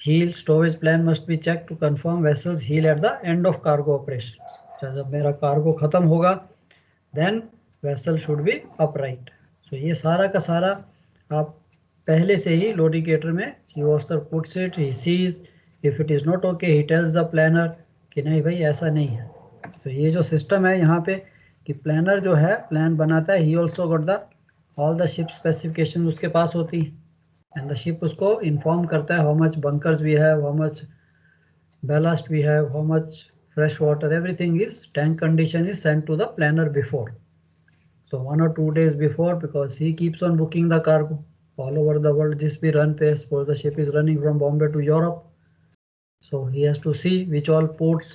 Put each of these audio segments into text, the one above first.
heel stowage plan must be checked to confirm vessels heel at the end of cargo operations. जब मेरा cargo खत्म होगा then vessel should be upright. So ये सारा का सारा आप पहले से ही लोडिकेटर में chief officer puts it, he sees, if it is not okay he tells the planner कि नहीं भाई ऐसा नहीं है. तो ये जो सिस्टम है यहाँ पे कि प्लानर जो है प्लान बनाता है, he also got the all the ship specification उसके पास होती है and the ship उसको इन्फॉर्म करता है how much bunkers we have, how much ballast we have, how much fresh water, everything is tank condition is sent to the planner before. So 1 or 2 days before, because he keeps on booking the cargo all over the world. जिस भी run पे suppose the ship is running from Bombay to Europe, so he has to see which all ports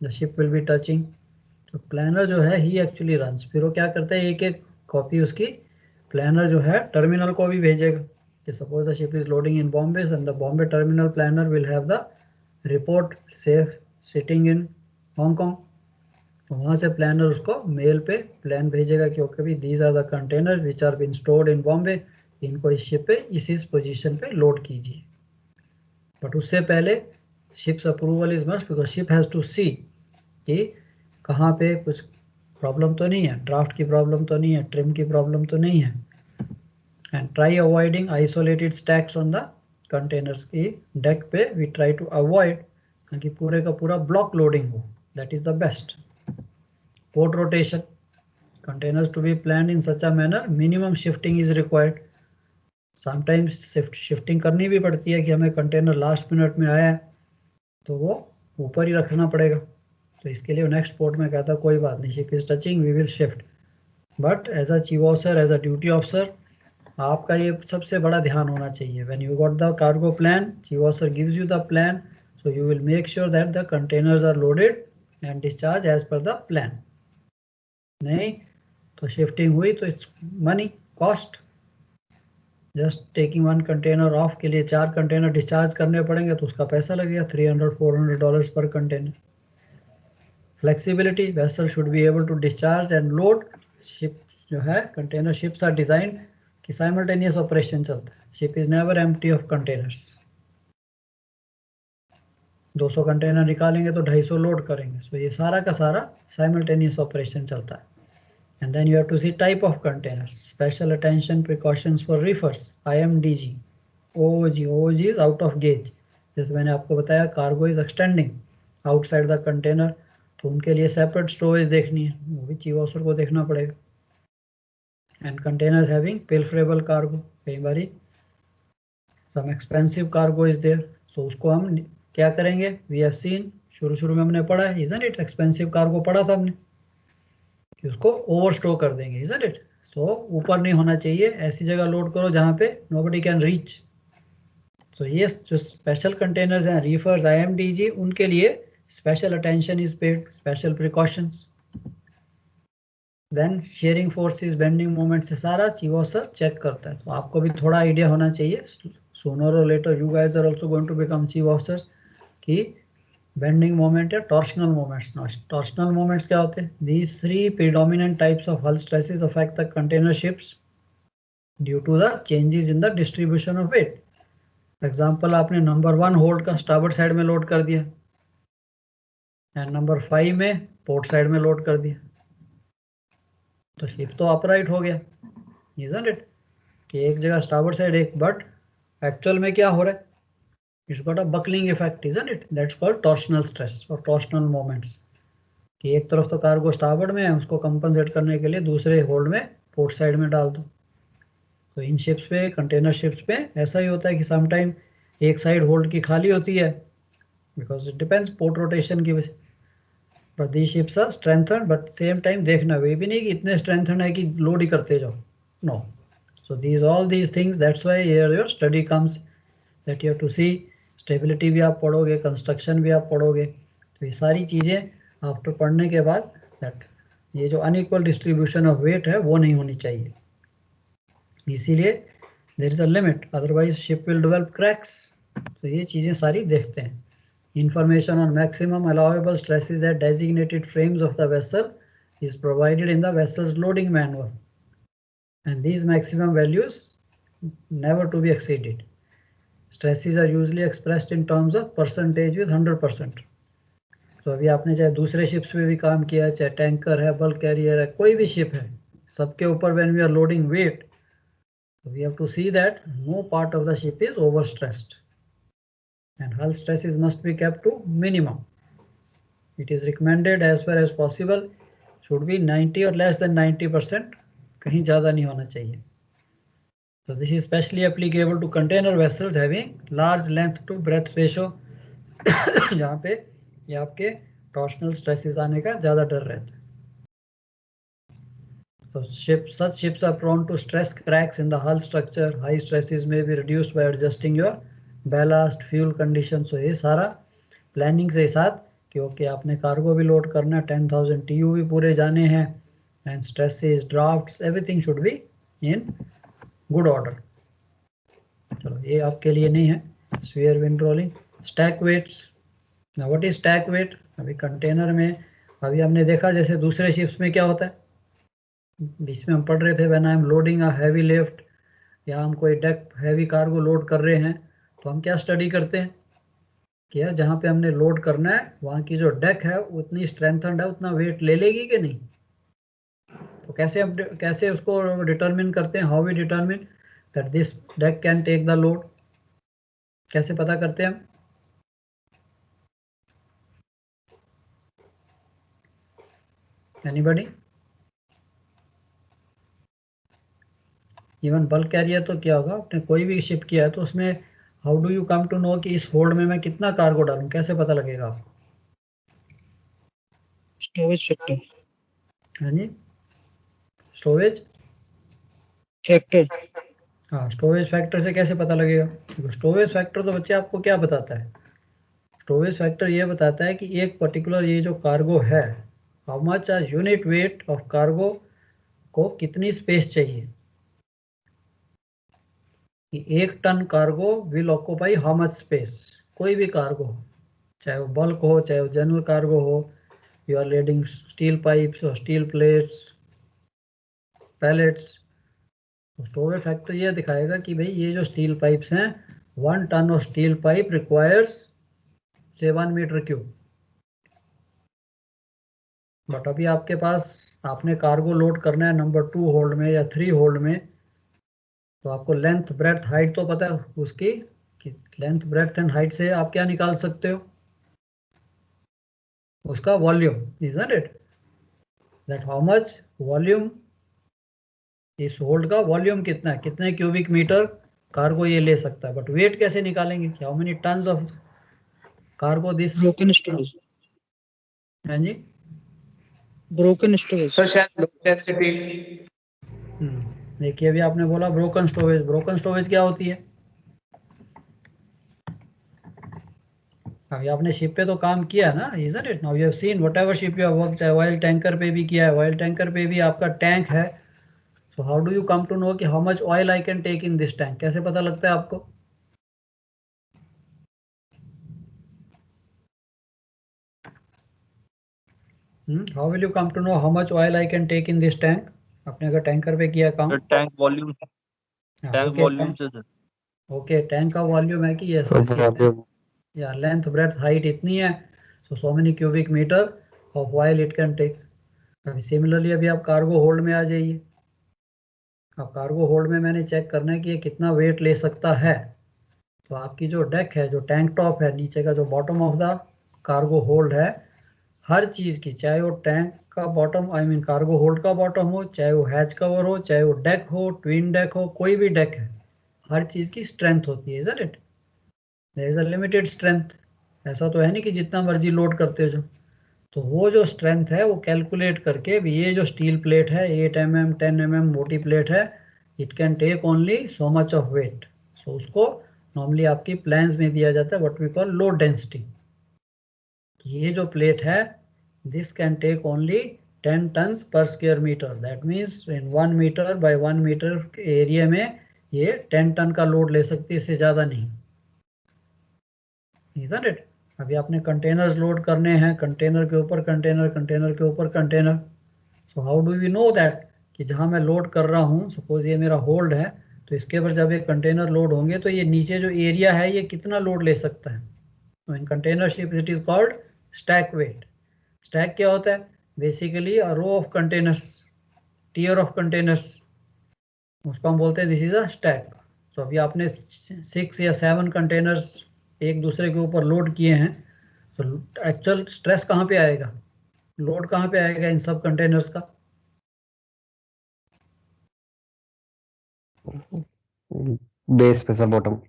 the ship will be touching. तो planner जो है ही actually runs, फिर वो क्या करता है एक एक कॉपी उसकी प्लानर जो है टर्मिनल को भी भेजेगा कि suppose the ship is loading in Bombay and the Bombay terminal planner will have the report safe sitting in Hong Kong. तो वहाँ से प्लानर उसको मेल पे प्लान भेजेगा कि ओके भी these are the containers which are been stored in Bombay, इनको इस शिप पे इस पोजीशन पे लोड कीजिए. बट उससे पहले ship's approval is must, because ship has to see कि कहाँ पे कुछ प्रॉब्लम तो नहीं है, ड्राफ्ट की प्रॉब्लम तो नहीं है, ट्रिम की प्रॉब्लम तो नहीं है. And try avoiding isolated stacks on the containers की डेक पे वी ट्राई टू अवॉइड कि पूरे का पूरा ब्लॉक लोडिंग हो, that is the best. Port rotation, containers to be planned in such a manner minimum shifting is required. Sometimes shifting करनी भी पड़ती है कि हमें कंटेनर लास्ट मिनट में आया है तो वो ऊपर ही रखना पड़ेगा. तो इसके लिए नेक्स्ट पोर्ट में कहता कोई बात नहीं, ship is touching we will shift. But as a chief officer, as a duty officer, आपका ये सबसे बड़ा ध्यान होना चाहिए. When you got the cargo plan, chief officer gives you the plan, so you will make sure that the containers are loaded and discharge as per the plan. नहीं तो shifting हुई तो it's money cost. Just taking one container off के लिए 4 container discharge करने पड़ेंगे तो उसका पैसा लगेगा $300-400 पर container. Flexibility, vessel should be able to discharge and load. Ship जो है कंटेनर शिप्स आर डिजाइन कि साइमल्टेनियस ऑपरेशन चलता है. Ship is never empty of containers. 200 container निकालेंगे तो 250 लोड करेंगे. सो ये सारा का सारा साइमल्टेनियस ऑपरेशन चलता है. And then you have to see type of containers. Special attention precautions for reefers, IMDG, OOG. OOG is out of gauge. जैसे मैंने आपको बताया cargo is extending outside the container, तो उनके लिए सेपरेट स्टोरेज देखनी है, वो भी चीफ ऑफिसर को देखना पड़ेगा. एंड कंटेनर्स हैविंग पिल्फरेबल कार्गो, कई बारी सम एक्सपेंसिव कार्गो इज देयर, तो उसको हम क्या करेंगे. वी हैव सीन, शुरू में हमने पढ़ा है, इजंट इट, एक्सपेंसिव कार्गो पढ़ा था हमने कि उसको ओवर स्टोर कर देंगे, इजंट इट. सो ऊपर नहीं होना चाहिए, ऐसी जगह लोड करो जहाँ पे नोबडी कैन रीच. तो ये जो स्पेशल कंटेनर्स हैं, रीफर्स, IMDG, उनके लिए special attention is paid, special precautions. Then shearing forces, bending moment से सारा चीफ ऑफिसर चेक करता है. तो आपको भी थोड़ा आइडिया होना चाहिए, सूनर और later you guys are also going to become chief officers, कि बेंडिंग मोमेंट या टॉर्शनल मोमेंट्स. टॉर्शनल मोमेंट्स क्या होते हैं. These 3 predominant types of hull stresses affect the container ships due to the changes in the distribution of weight. Example, आपने number 1 hold का starboard side में load कर दिया and number 5 में port side में लोड कर दिया, तो शिप तो अपराइट हो गया, इजंट इट, कि एक जगह स्टार्बोर्ड साइड एक, बट एक्चुअल में क्या हो रहा है, it's got a buckling effect, isn't it? That's called torsional stress or torsional moments. कि एक तरफ तो कार्गो स्टारबोर्ड में है, उसको कंपनसेट करने के लिए दूसरे होल्ड में पोर्ट साइड में डाल दो. तो इन शिप्स पे, कंटेनर शिप्स पे ऐसा ही होता है कि समटाइम एक साइड होल्ड की खाली होती है, because it depends port rotation की वजह. But the ships are strengthen, but same time देखना वे भी नहीं कि इतने स्ट्रेंथन है कि लोड ही करते जाओ, no. So these all these things, that's why your study comes, that you have to see. Stability भी आप पढ़ोगे, कंस्ट्रक्शन भी आप पढ़ोगे, तो ये सारी चीज़ें आफ्टर पढ़ने के बाद दैट ये जो अनइक्वल डिस्ट्रीब्यूशन ऑफ वेट है वो नहीं होनी चाहिए. इसीलिए there is a limit, otherwise ship will develop cracks. तो ये चीज़ें सारी देखते हैं. Information on maximum allowable stresses at designated frames of the vessel is provided in the vessel's loading manual and these maximum values never to be exceeded. Stresses are usually expressed in terms of percentage with 100%। तो अभी आपने चाहे दूसरे ships में भी काम किया, चाहे टैंकर है, बल्क कैरियर है, कोई भी शिप है, सबके ऊपर when we are loading weight, we have to see that no part of the ship is overstressed and hull stresses must be kept to minimum. It is recommended as far as possible should be 90 or less than 90%, कहीं ज़्यादा नहीं होना चाहिए. So this is especially applicable to container vessels having large length to breadth ratio जहाँ पे ये आपके torsional stresses आने का ज़्यादा डर रहता है. So such ships are prone to stress cracks in the hull structure. High stresses may be reduced by adjusting your ballast, fuel conditions. So ये सारा प्लानिंग से साथ, क्योंकि आपने कार्गो भी लोड करना है, 10,000 TU भी पूरे जाने हैं, and stresses, drafts, everything should be in good order. चलो ये आपके लिए नहीं है. Sphere wind rolling, stack weights. Now what is stack weight? अभी कंटेनर में अभी हमने देखा जैसे दूसरे शिप्स में क्या होता है, बीच में हम पढ़ रहे थे, when I am loading a heavy lift, या हम कोई डेक हैवी कार्गो लोड कर रहे हैं, तो हम क्या स्टडी करते हैं कि यार जहाँ पे हमने लोड करना है वहाँ की जो डेक है उतनी स्ट्रेंथन्ड है, उतना वेट ले लेगी कि नहीं. तो कैसे उसको डिटरमिन करते हैं? How we determine that this deck can take the load? कैसे पता करते हैं हम? एनीबॉडी? इवन बल्क कैरियर तो क्या होगा, आपने कोई भी शिप किया है तो उसमें how do you come to know कि इस होल्ड में मैं कितना कार्गो डालूं, कैसे पता लगेगा आपको? Storage factor. हाँ जी, स्टोरेज फैक्टर. हाँ, स्टोरेज फैक्टर से कैसे पता लगेगा? स्टोरेज फैक्टर तो बच्चे आपको क्या बताता है? स्टोरेज फैक्टर ये बताता है कि एक पर्टिकुलर ये जो कार्गो है, how much a unit weight of cargo को कितनी स्पेस चाहिए, कि 1 ton cargo will occupy how much space. कोई भी कार्गो, चाहे वो बल्क हो, चाहे वो जनरल कार्गो हो, you are loading steel pipes और steel plates, pallets. Storage factor ये दिखाएगा कि भाई ये जो स्टील पाइप्स हैं, 1 ton of steel pipe requires से 1 मीटर क्यूब. बट अभी आपके पास आपने कार्गो लोड करना है नंबर 2 होल्ड में या 3 होल्ड में, तो आपको लेंथ, ब्रेड्थ, हाइट तो पता है उसकी, कि लेंथ, ब्रेड्थ एंड हाइट से आप क्या निकाल सकते हो? उसका volume, isn't it, that how much volume, इस होल्ड का वॉल्यूम कितना है, कितने क्यूबिक मीटर कार्गो ये ले सकता है. बट वेट कैसे निकालेंगे? How many tons of cargo this. Broken storage. हाँ जी, ब्रोकन स्टोरेज. सर शायद लो डेंसिटी. देखिए अभी आपने बोला ब्रोकन स्टोरेज. ब्रोकन स्टोरेज क्या होती है? अभी आपने शिप पे तो काम किया ना, isn't it? Now you have seen whatever ship you have work, चाहे ऑयल टैंकर पे भी किया है, ऑयल टैंकर पे भी आपका टैंक है. So how do you come to know कि how much oil I can take in this tank? कैसे पता लगता है आपको? How will you come to know how much oil I can take in this tank? आपने अगर tanker पे किया काम, टैंक वॉल्यूम, टैंक वॉल्यूम से सर. ओके, टैंक का वॉल्यूम है कि ये या लेंथ, ब्रेड्थ, हाइट इतनी है, so many cubic metre of oil it can take. अभी सिमिलरली अभी आप कार्गो होल्ड में आ जाइए. अब कार्गो होल्ड में मैंने चेक करना है कि ये कितना वेट ले सकता है. तो आपकी जो डेक है, जो टैंक टॉप है, नीचे का जो bottom of the cargo hold है, हर चीज़ की, चाहे वो टैंक का bottom, I mean cargo hold का बॉटम हो, चाहे वो हैच कवर हो, चाहे वो डेक हो, ट्विन डेक हो, कोई भी डेक है, हर चीज़ की स्ट्रेंथ होती है, isn't it? There is a limited strength. ऐसा तो है नहीं कि जितना मर्जी लोड करते जाओ. तो वो जो स्ट्रेंथ है वो कैलकुलेट करके, ये जो स्टील प्लेट है 8 mm 10 mm मोटी प्लेट है, it can take only so much of weight. So उसको नॉर्मली आपकी प्लान्स में दिया जाता है what we call load density. ये जो प्लेट है, this can take only 10 tons per square metre. That means in 1 metre by 1 metre area में ये 10 टन का लोड ले सकती है, इससे ज़्यादा नहीं. Isn't it? अभी आपने कंटेनर्स लोड करने हैं, कंटेनर के ऊपर कंटेनर, कंटेनर के ऊपर container. So how do we know that कि जहां मैं लोड कर रहा हूं, सपोज ये मेरा होल्ड है, तो इसके ऊपर जब ये कंटेनर लोड होंगे तो ये नीचे जो एरिया है ये कितना लोड ले सकता है। तो इन container ship it is called stack weight. Stack क्या होता है? Basically a row of containers, tier of containers, उसको हम बोलते हैं दिस इज अ स्टैक। तो अभी आपने 6 या 7 कंटेनर्स एक दूसरे के ऊपर लोड किए हैं, तो एक्चुअल स्ट्रेस कहाँ पे आएगा, लोड कहाँ पे आएगा इन सब कंटेनर्स का? बेस पे सर, बॉटम।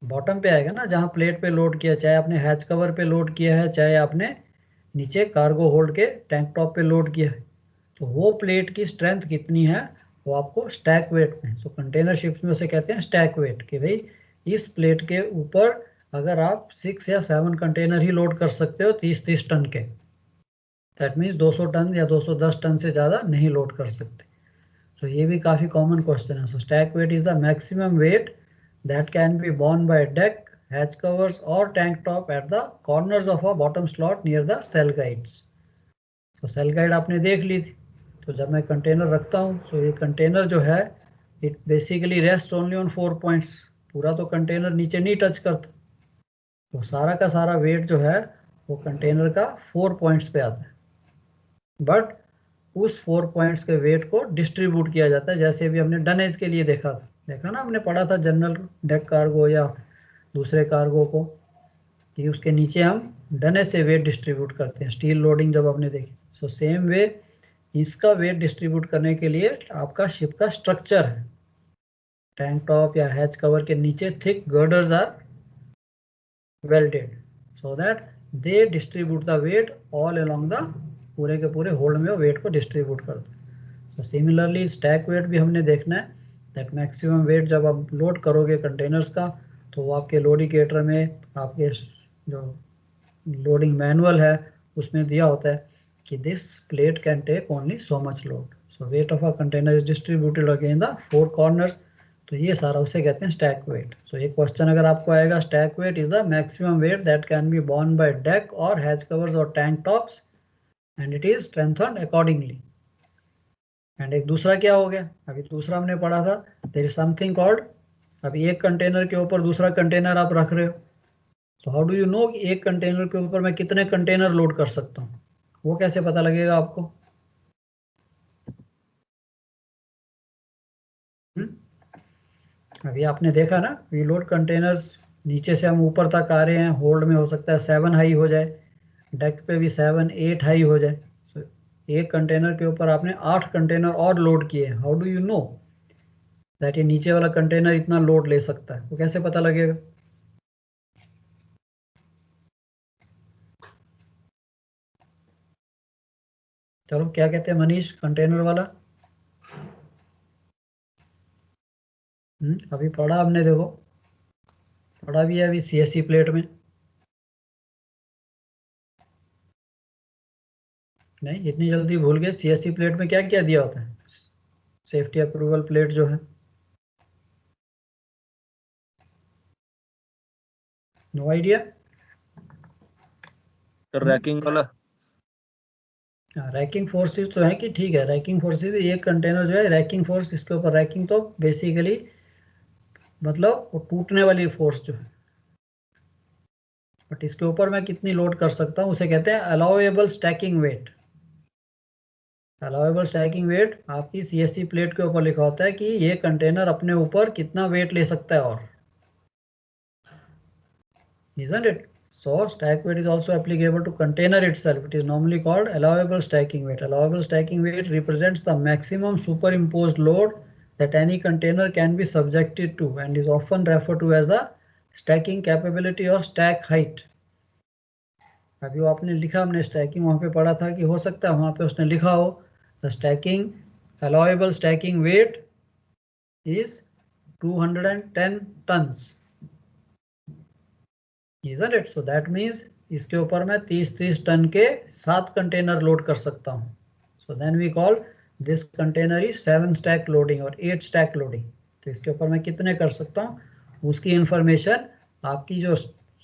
बॉटम पे आएगा ना, जहाँ प्लेट पे लोड किया, चाहे आपने हैच कवर पे लोड किया है, चाहे आपने नीचे कार्गो होल्ड के टैंक टॉप पे लोड किया है, तो वो प्लेट की स्ट्रेंथ कितनी है वो आपको स्टैक वेट में, सो कंटेनर शिप्स में उसे कहते हैं स्टैक वेट, कि भाई इस प्लेट के ऊपर अगर आप 6 या 7 कंटेनर ही लोड कर सकते हो 30-30 टन के, दैट मीन्स 200 टन या 210 टन से ज़्यादा नहीं लोड कर सकते। तो ये भी काफ़ी कॉमन क्वेश्चन है। So stack weight is the maximum weight that can be borne by deck, hatch covers or tank top at the corners of a bottom slot near the cell guides. तो cell guide आपने देख ली थी, तो जब मैं container रखता हूँ तो ये कंटेनर जो है it basically rest only on 4 points, पूरा तो कंटेनर नीचे नहीं टच करता, तो सारा का सारा वेट जो है वो कंटेनर का 4 पॉइंट्स पे आता है, बट उस 4 पॉइंट्स के वेट को डिस्ट्रीब्यूट किया जाता है, जैसे अभी हमने डनेज के लिए देखा ना, हमने पढ़ा था जनरल डेक कार्गो या दूसरे कार्गो को, कि उसके नीचे हम डनेज से वेट डिस्ट्रीब्यूट करते हैं, स्टील लोडिंग जब आपने देखी। सो सेम वे इसका वेट डिस्ट्रीब्यूट करने के लिए आपका शिप का स्ट्रक्चर है, टैंक टॉप या हैच कवर के नीचे thick girders are welded so that they distribute the weight all along the, पूरे के पूरे होल्ड में वेट को डिस्ट्रीब्यूट करते हैं। सो सिमिलरली स्टैक वेट भी हमने देखना है, दैट मैक्सिमम वेट जब आप लोड करोगे कंटेनर्स का, तो वो आपके लोडिकेटर में, आपके जो लोडिंग मैनुअल है उसमें दिया होता है कि this plate can take only so much load, so weight of a container is distributed again the 4 corners. तो ये सारा उसे कहते हैं स्टैक वेट। सो एक क्वेश्चन अगर आपको आएगा, stack weight is the maximum weight that can be borne by deck और हैच कवर्स और tank tops and it is strengthened accordingly. And एक दूसरा क्या हो गया, अभी दूसरा हमने पढ़ा था, देयर इज समथिंग कॉल्ड, अभी एक कंटेनर के ऊपर दूसरा कंटेनर आप रख रहे हो, तो हाउ डू यू नो कि एक कंटेनर के ऊपर मैं कितने कंटेनर लोड कर सकता हूँ, वो कैसे पता लगेगा आपको? अभी आपने देखा ना, वी लोड कंटेनर्स, नीचे से हम ऊपर तक आ रहे हैं, होल्ड में हो सकता है 7 हाई हो जाए, डेक पे भी 7-8 हाई हो जाए, so, एक कंटेनर के ऊपर आपने 8 कंटेनर और लोड किए, how do you know that ये नीचे वाला कंटेनर इतना लोड ले सकता है, वो कैसे पता लगेगा? चलो क्या कहते हैं मनीष, कंटेनर वाला? अभी पढ़ा हमने, देखो पढ़ा भी है अभी CSC प्लेट में, नहीं इतनी जल्दी भूल गए? CSC प्लेट में क्या क्या दिया होता है, सेफ्टी अप्रूवल प्लेट जो है, नो आइडिया? सर रैकिंग वाला। रैकिंग फोर्सेस तो है कि ठीक है, रैकिंग फोर्सेस, एक कंटेनर जो है रैकिंग फोर्स, इसके ऊपर रैकिंग तो बेसिकली मतलब वो टूटने वाली फोर्स जो है, बट इसके ऊपर मैं कितनी लोड कर सकता हूँ उसे कहते हैं allowable stacking weight. Allowable stacking weight आपकी CSC प्लेट के ऊपर लिखा होता है कि ये कंटेनर अपने ऊपर कितना वेट ले सकता है, और isn't it? So stack weight is also applicable to container itself. It is normally called allowable stacking weight. Allowable stacking weight represents the maximum superimposed load that any container can be subjected to and is often referred to as the stacking capability or stack height. अभी वो आपने लिखा, हमने stacking वहाँ पे पढ़ा था कि हो सकता है वहाँ पे उसने लिखा हो the stacking allowable stacking weight is 210 tons. Isn't it? So that means इसके ऊपर मैं 30-30 टन के 7 कंटेनर लोड कर सकता हूँ. So then we call this container is 7 stack loading और 8 stack loading. तो इसके ऊपर मैं कितने कर सकता हूँ उसकी इंफॉर्मेशन आपकी जो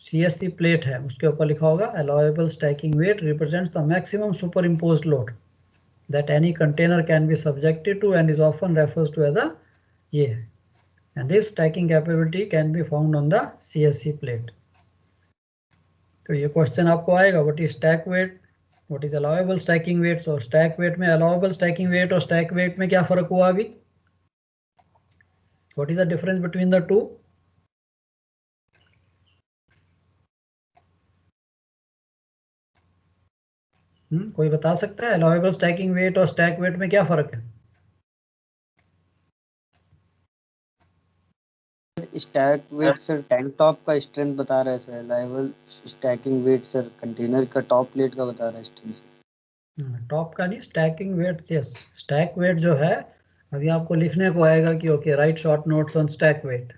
CSC प्लेट है उसके ऊपर लिखा होगा. Allowable stacking weight represents the maximum superimposed load that any container can be subjected to and is often refers to as the ये and this stacking capability can be found on the CSC plate. तो ये question आपको आएगा, what is stack weight, what is allowable stacking weights, और stack weight में allowable stacking weight और stack weight में क्या फर्क हुआ अभी, what is the difference between the two? कोई बता सकता है अलाउएबल स्टैकिंग वेट और स्टैक वेट में क्या फर्क है? Stack weight sir tank top का स्ट्रेंथ बता रहा है sir, allowable stacking weight sir container का टॉप प्लेट का बता रहा है स्ट्रेंथ। टॉप का नहीं, stacking weight, yes stack weight जो है अभी आपको लिखने को आएगा कि okay write short notes on stack weight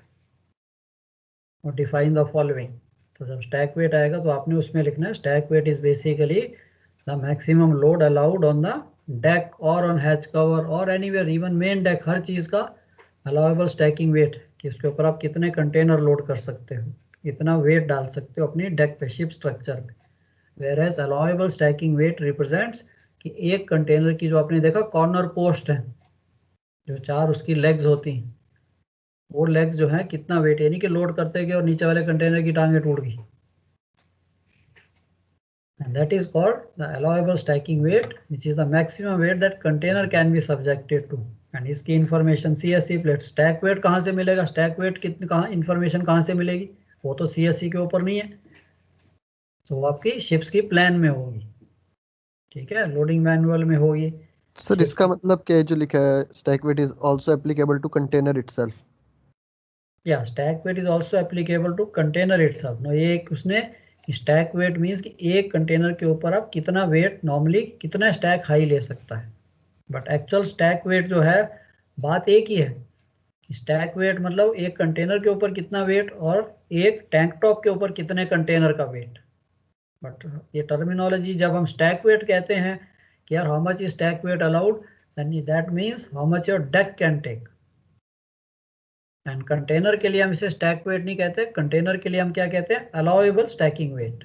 और डिफाइन द फॉलोइंग। तो जब स्टैक वेट आएगा तो आपने उसमें लिखना है stack weight is basically the maximum load allowed on the deck और ऑन हैच कवर और एनीवेयर, इवन मेन डेक, हर चीज़ का अलाउएबल स्टैकिंग वेट कि उसके ऊपर आप कितने कंटेनर लोड कर सकते हो, कितना वेट डाल सकते हो अपनी डेक पे, शिप स्ट्रक्चर पे। Where as allowable stacking weight represents कि एक कंटेनर की जो आपने देखा कॉर्नर पोस्ट है, जो चार उसकी लेग्स होती हैं, वो लेग्स जो है कितना वेट, यानी कि लोड करते गए और नीचे वाले कंटेनर की टांगे टूट गई, and that is called the allowable stacking weight, which is the maximum weight that container can be subjected to। and इसकी information CSC plate, stack weight कहाँ से मिलेगा, स्टैक वेट कितनी कहाँ इंफॉर्मेशन कहाँ से मिलेगी, वो तो CSC के ऊपर नहीं है, तो वो आपकी शिप्स की प्लान में होगी, ठीक है, लोडिंग मैनुअल में होगी। सर इसका मतलब क्या है जो लिखा है stack weight is also applicable to container itself? या stack weight is also applicable to container itself. No, ये एक उसने स्टैक वेट मींस कि एक कंटेनर के ऊपर आप कितना वेट नॉर्मली कितना स्टैक हाई ले सकता है, बट एक्चुअल स्टैक वेट जो है बात एक ही है। स्टैक वेट मतलब एक कंटेनर के ऊपर कितना वेट और एक टैंक टॉप के ऊपर कितने कंटेनर का वेट। बट ये टर्मिनोलॉजी जब हम स्टैक वेट कहते हैं कि यार how much is stack weight allowed, then that means how much your deck can take. And container के लिए हम इसे स्टैक वेट नहीं कहते, कंटेनर के लिए हम क्या कहते हैं, अलाउएबल स्टैकिंग वेट।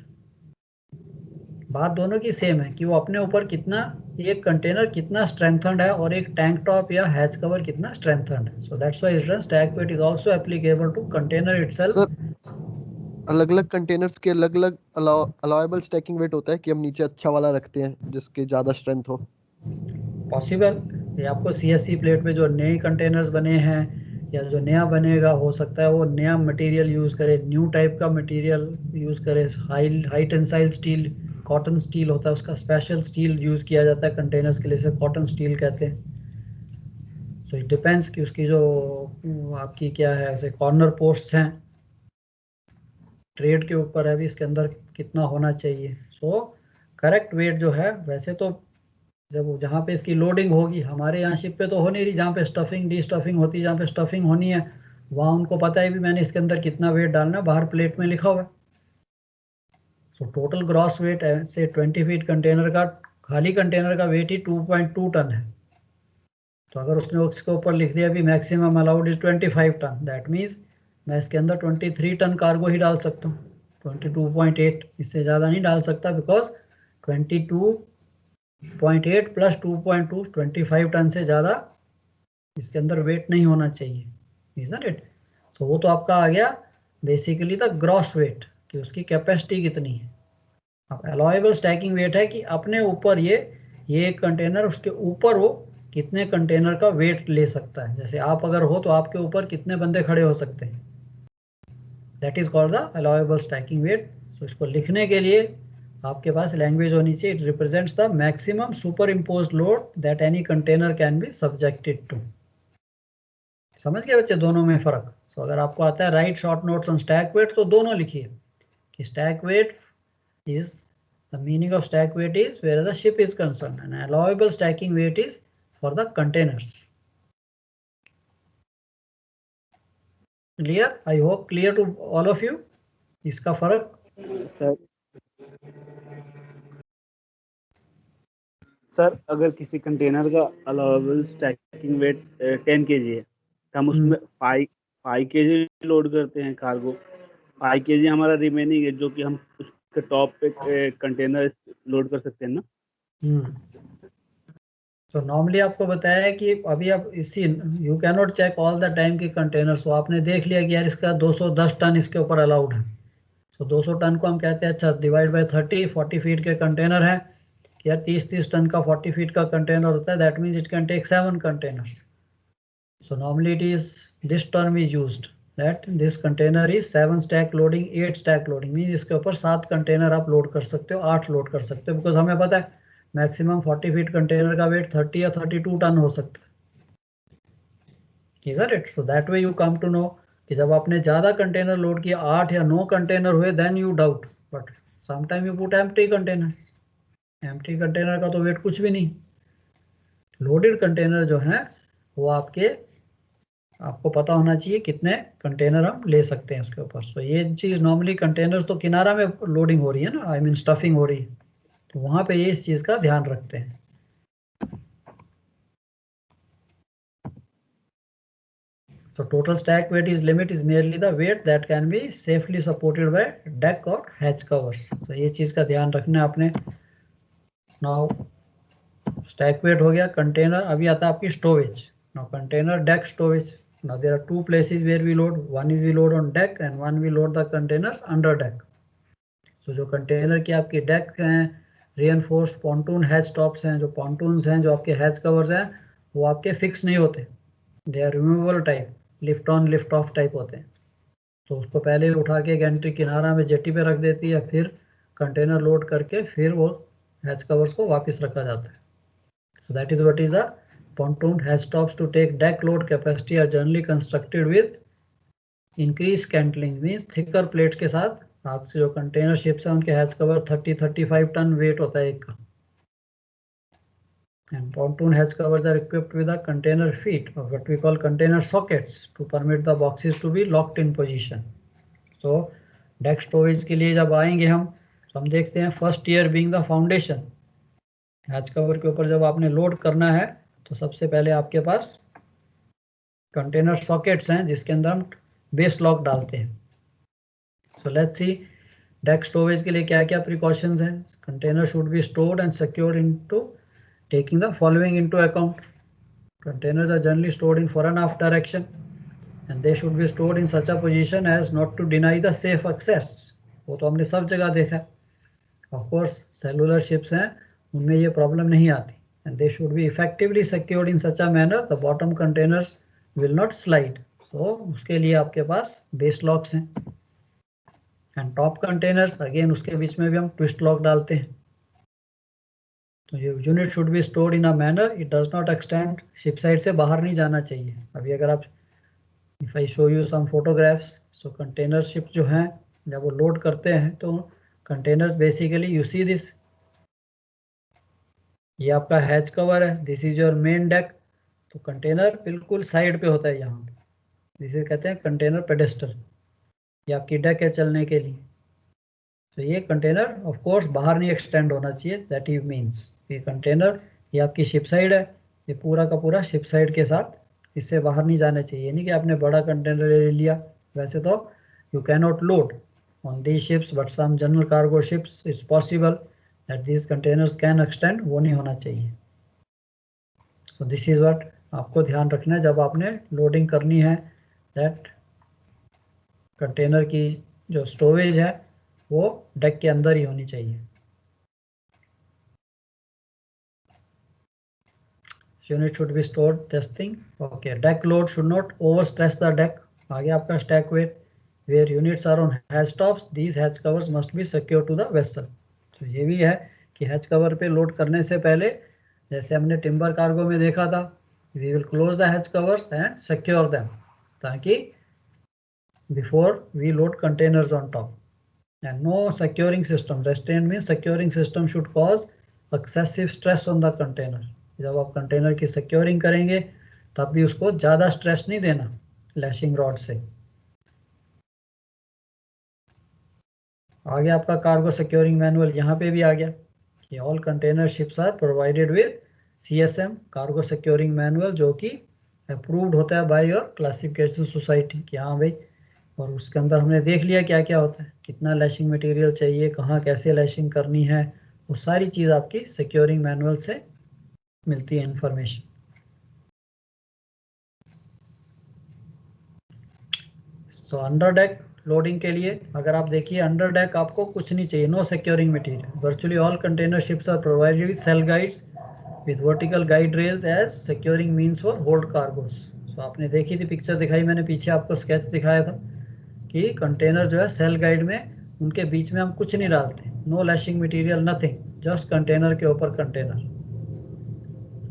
बात दोनों की सेम है कि वो अपने ऊपर कितना, एक कंटेनर कितना स्ट्रेंथन्ड है और एक टैंक टॉप या हैच कवर कितना स्ट्रेंथन्ड है। So that's why it stack weight is also applicable to container itself. Sir अलग अलग कंटेनर्स के अलग अलग अलाउएबल स्टैकिंग वेट होता है कि हम नीचे अच्छा वाला रखते हैं जिसके ज्यादा स्ट्रेंथ हो? पॉसिबल, ये आपको CSC प्लेट पे जो नए कंटेनर्स बने हैं या जो नया बनेगा हो सकता है वो नया मटेरियल यूज़ करे, न्यू टाइप का मटेरियल यूज़ करे, high tensile steel, cotton steel होता है उसका स्पेशल स्टील यूज़ किया जाता है कंटेनर्स के लिए, इसे कॉटन स्टील कहते हैं। सो इट डिपेंड्स कि उसकी जो आपकी क्या है, ऐसे कॉर्नर पोस्ट्स हैं ट्रेड के ऊपर है भी इसके अंदर कितना होना चाहिए। सो करेक्ट वेट जो है, वैसे तो जब जहाँ पे इसकी लोडिंग होगी, हमारे यहाँ शिप पे तो हो नहीं रही, जहाँ पे स्टफिंग डी स्टफिंग होती है, जहाँ पे स्टफिंग होनी है वहाँ उनको पता है भी मैंने इसके अंदर कितना वेट डालना है, बाहर प्लेट में लिखा हुआ है। सो टोटल ग्रॉस वेट से 20 फीट कंटेनर का, खाली कंटेनर का वेट ही 2.2 टन है। तो अगर उसने उसके ऊपर लिख दिया भी maximum allowed is 25 ton, that means मैं इसके अंदर 23 टन कार्गो ही डाल सकता हूँ, 22.8, इससे ज़्यादा नहीं डाल सकता, बिकॉज 22.8 प्लस 2.2 25 टन से ज़्यादा इसके अंदर वेट नहीं होना चाहिए, इजंट इट। तो वो तो आपका आ गया बेसिकली द ग्रॉस वेट कि उसकी कैपेसिटी कितनी है। अब अलाउएबल स्टैकिंग वेट है कि अपने ऊपर ये एक कंटेनर, उसके ऊपर वो कितने कंटेनर का वेट ले सकता है। जैसे आप अगर हो तो आपके ऊपर कितने बंदे खड़े हो सकते हैं, that is called the allowable stacking weight. तो इसको लिखने के लिए आपके पास लैंग्वेज होनी चाहिए, it represents the maximum superimposed load that any container can be subjected to. समझ गए बच्चे दोनों में फर्क? तो अगर आपको आता है write short notes on stack weight तो दोनों लिखिए कि stack weight is, the meaning of stack weight is where the ship is concerned, and allowable stacking weight is for the containers. Clear? I hope clear to all of you. इसका फर्क sir अगर किसी container का allowable stacking wait 10 kg है तो हम उसमें 5 kg load करते हैं कार्गो, 5 kg हमारा रिमेनिंग है जो कि हम उसके टॉप पे कंटेनर लोड कर सकते हैं ना। तो नॉर्मली आपको बताया है कि अभी आप इसी you can not check all the time की कंटेनर्स। तो आपने देख लिया कि यार इसका 210 टन इसके ऊपर अलाउड है, तो 200 टन को हम कहते हैं अच्छा डिवाइड बाय 30, 40 फीट के कंटेनर है कि यार 30 टन का 40 फीट का कंटेनर होता है, that means it can take 7 containers. So normally it is this term is used that this container is 7 stack loading 8 stack loading, means इसके ऊपर 7 कंटेनर आप लोड कर सकते हो, 8 लोड कर सकते हो, बिकॉज हमें पता है मैक्सिमम 40 फीट कंटेनर का वेट 30 या 32 टन हो सकता है, is it? So that way you come to know कि जब आपने ज़्यादा कंटेनर लोड किया 8 या 9 कंटेनर हुए then you doubt, but sometime you put empty containers. Empty container का तो वेट कुछ भी नहीं, लोडेड कंटेनर जो है वो आपको पता होना चाहिए कितने कंटेनर हम ले सकते हैं उसके ऊपर। सो ये चीज़ नॉर्मली कंटेनर्स तो किनारा में लोडिंग हो रही है ना, आई मीन स्टफिंग हो रही है, तो वहाँ पे ये इस चीज़ का ध्यान रखते हैं। So total stack weight is limit is merely the weight that can be safely supported by deck or hatch covers. तो ये चीज़ का ध्यान रखना है आपने। Now stack weight हो गया, कंटेनर अभी आता है आपकी storage. Now container deck storage. Now there are two places where we load. One is we load on deck and one we load the containers under deck. So जो container की आपकी deck हैं, reinforced pontoon hatch tops हैं, जो pontoons हैं, जो आपके hatch covers हैं, वो आपके फिक्स नहीं होते, they are removable type, lift on lift off type होते हैं। तो उसको पहले उठा के गैंट्री किनारा में जेटी पे रख देती है, फिर कंटेनर लोड करके फिर वो हैच कवर्स को वापस रखा जाता है। So that is what is the pontoon hatch tops to take deck load capacity are generally constructed with increased cantling, means thicker plates के साथ। आज से जो कंटेनर शिप्स हैं उनके हैच कवर 30-35 टन वेट होता है एक का। And pontoon hatch covers are equipped with a container feet or what we call container sockets to permit the boxes to be locked in position. So deck storage के लिए जब आएंगे हम, तो हम देखते हैं first year being the foundation. Hatch cover के ऊपर जब आपने लोड करना है तो सबसे पहले आपके पास कंटेनर सॉकेट्स हैं जिसके अंदर हम बेस लॉक डालते हैं। So let's see deck storage के लिए क्या क्या प्रिकॉशंस हैं। Container should be stored and secured into taking the following into account. Containers are generally stored in fore and aft direction and they should be stored in such a position as not to deny the safe access. वो तो हमने सब जगह देखा है। Of course cellular ships हैं उनमें ये प्रॉब्लम नहीं आती, and they should be effectively secured in such a manner the bottom containers will not slide. So उसके लिए आपके पास base locks हैं and top containers again उसके बीच में भी हम twist lock डालते हैं। तो ये unit should be stored in a manner it does not extend, ship side से बाहर नहीं जाना चाहिए। अभी अगर आप if I show you some photographs, so container ship जो हैं जब वो लोड करते हैं तो containers basically you see this, ये आपका हैच कवर है, this is your main deck. तो कंटेनर बिल्कुल साइड पे होता है यहाँ पे, जिसे कहते हैं कंटेनर पेडेस्टल, ये आपकी डेक है चलने के लिए। तो ये कंटेनर ऑफ कोर्स बाहर नहीं एक्सटेंड होना चाहिए, दैट इज मीन्स ये कंटेनर ये आपकी शिप साइड है, ये पूरा का पूरा शिप साइड के साथ इससे बाहर नहीं जाना चाहिए। नहीं कि आपने बड़ा कंटेनर ले लिया, वैसे तो you can not load on the ships but some general cargo ships it's possible that these containers can extend, वो नहीं होना चाहिए। सो दिस इज व्हाट आपको ध्यान रखना है जब आपने लोडिंग करनी है, दैट कंटेनर की जो स्टोरेज है वो डेक के अंदर ही होनी चाहिए। Unit should be stored this thing. Okay, deck load should not overstress the deck. आगे आपका stack weight where units are on hatch tops, these hatch covers must be secured to the vessel. तो ये भी है कि hatch cover पे load करने से पहले जैसे हमने टिम्बर कार्गो में देखा था, we will close the hatch covers and secure them ताकि before we load containers on top. And no securing system, restraint means securing system should cause excessive stress on the container. जब आप container की securing करेंगे तब भी उसको ज़्यादा stress नहीं देना लैशिंग रॉड से। आगे आपका कार्गो सिक्योरिंग मैनुअल यहाँ पे भी आ गया कि all container ships are provided with CSM cargo securing manual, जो कि अप्रूव्ड होता है बाय योर क्लासिफिकेशन सोसाइटी कि हाँ भाई, और उसके अंदर हमने देख लिया क्या क्या होता है, कितना लैशिंग मटेरियल चाहिए, कहाँ कैसे लैशिंग करनी है, वो सारी चीज़ आपकी सिक्योरिंग मैनुअल से मिलती है information. So under deck loading के लिए अगर आप देखिए अंडर डेक आपको कुछ नहीं चाहिए, no securing material. Virtually all container ships are provided with cell guides with vertical guide rails as securing means for hold cargoes. So आपने देखी थी पिक्चर दिखाई मैंने पीछे आपको स्केच दिखाया था कि कंटेनर जो है सेल गाइड में उनके बीच में हम कुछ नहीं डालते, no lashing material nothing, just container के ऊपर container.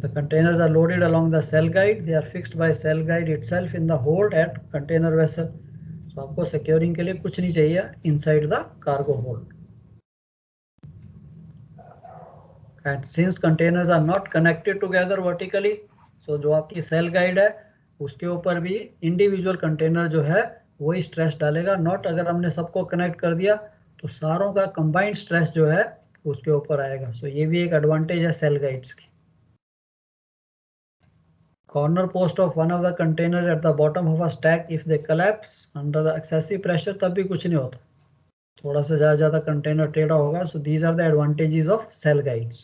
The containers are loaded along the cell guide. They are fixed by cell guide itself in the hold at container vessel. So आपको securing के लिए कुछ नहीं चाहिए inside the cargo hold. And since containers are not connected together vertically, so जो आपकी cell guide है उसके ऊपर भी individual container जो है वही stress डालेगा, not अगर हमने सबको connect कर दिया तो सारों का combined stress जो है उसके ऊपर आएगा। So ये भी एक advantage है cell guides की। Corner post of one of the containers at the bottom of a stack, if they collapse under the excessive pressure, तब भी कुछ नहीं होता, थोड़ा सा ज़्यादा कंटेनर टेढ़ा होगा। So these are the advantages of cell guides.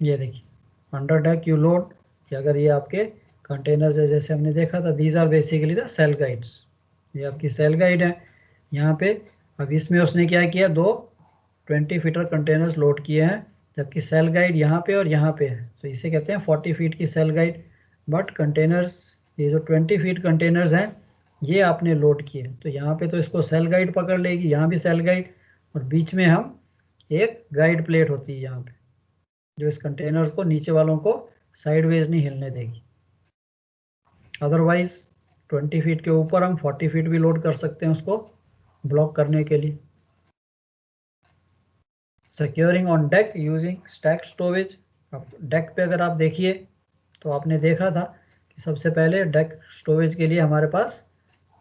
ये देखिए अंडर डेक यू लोड कि अगर ये आपके कंटेनर्स है जैसे हमने देखा था, these are basically the cell guides. ये आपकी सेल गाइड है यहाँ पे। अब इसमें उसने क्या किया, दो 20 फीटर कंटेनर्स लोड किए हैं, जबकि सेल गाइड यहाँ पे और यहाँ पे है। तो इसे कहते हैं 40 फीट की सेल गाइड। बट कंटेनर्स ये जो 20 फीट कंटेनर्स हैं ये आपने लोड किए, तो यहाँ पे तो इसको सेल गाइड पकड़ लेगी, यहाँ भी सेल गाइड, और बीच में हम एक गाइड प्लेट होती है यहाँ पे जो इस कंटेनर्स को नीचे वालों को साइडवेज नहीं हिलने देगी। अदरवाइज 20 फीट के ऊपर हम 40 फीट भी लोड कर सकते हैं उसको ब्लॉक करने के लिए। Securing on deck using stacked storage. अब डेक पे अगर आप देखिए तो आपने देखा था कि सबसे पहले डेक स्टोरेज के लिए हमारे पास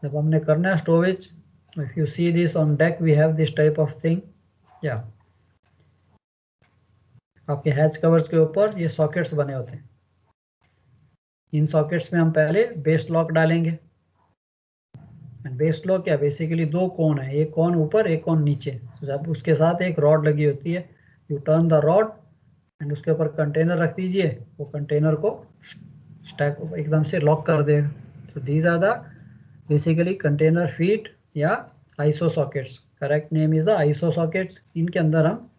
जब हमने करना है storage, if you see this on deck we have this type of thing, या आपके हैच कवर्स के ऊपर ये सॉकेट्स बने होते हैं। इन सॉकेट्स में हम पहले बेस लॉक डालेंगे। बेस लॉक क्या, बेसिकली दो कोन है, एक कोन ऊपर एक कोन नीचे, जब उसके साथ एक रॉड लगी होती है, U turn the rod and उसके ऊपर कंटेनर रख दीजिए, वो कंटेनर को स्टैक एकदम से लॉक कर देगा। तो these are the basically container feet या ISO sockets, correct name is the ISO sockets. इनके अंदर हम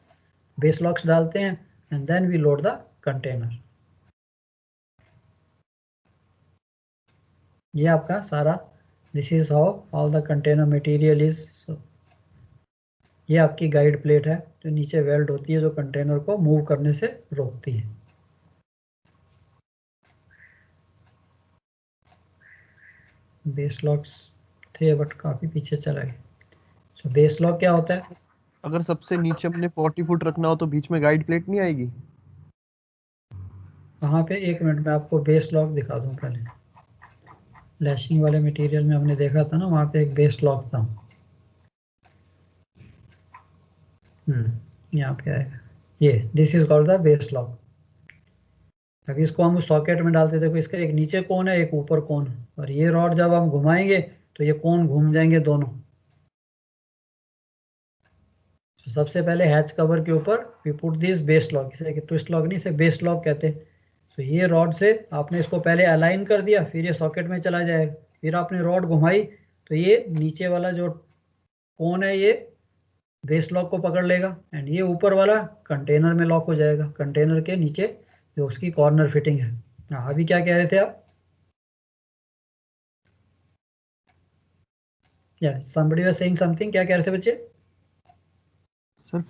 बेस लॉक्स डालते हैं and then we load the container. ये आपका सारा This is how all the container material is. ये आपकी गाइड प्लेट है जो नीचे वेल्ड होती है, जो कंटेनर को मूव करने से रोकती है। बेस लॉक्स थे बट काफी पीछे चला गए। So बेस लॉक क्या होता है? अगर सबसे नीचे हमने 40 फुट रखना हो तो बीच में गाइड प्लेट नहीं आएगी? वहाँ पे एक मिनट में आपको बेस लॉक दिखा दूं। पहले लैशिंग वाले मटेरियल में हमने देखा था ना, वहाँ पे एक बेस लॉक था। यहाँ पे आएगा ये, this is called the base lock. अभी इसको हम उस सॉकेट में डालते थे, इसका एक नीचे कोन है एक ऊपर कोन है, और ये रॉड जब हम घुमाएंगे तो ये कोन घूम जाएंगे दोनों। तो सबसे पहले हैच कवर के ऊपर we put this base lock, इसे ट्विस्ट लॉक नहीं, इसे बेस लॉक कहते हैं। तो ये रॉड से आपने इसको पहले अलाइन कर दिया, फिर ये सॉकेट में चला जाएगा, फिर आपने रॉड घुमाई तो ये नीचे वाला जो कोन है ये बेस लॉक को पकड़ लेगा एंड ये ऊपर वाला कंटेनर में लॉक हो जाएगा, कंटेनर के नीचे जो उसकी कॉर्नर फिटिंग है। हाँ, अभी क्या कह रहे थे आप? या somebody was saying something, क्या कह रहे थे बच्चे? सर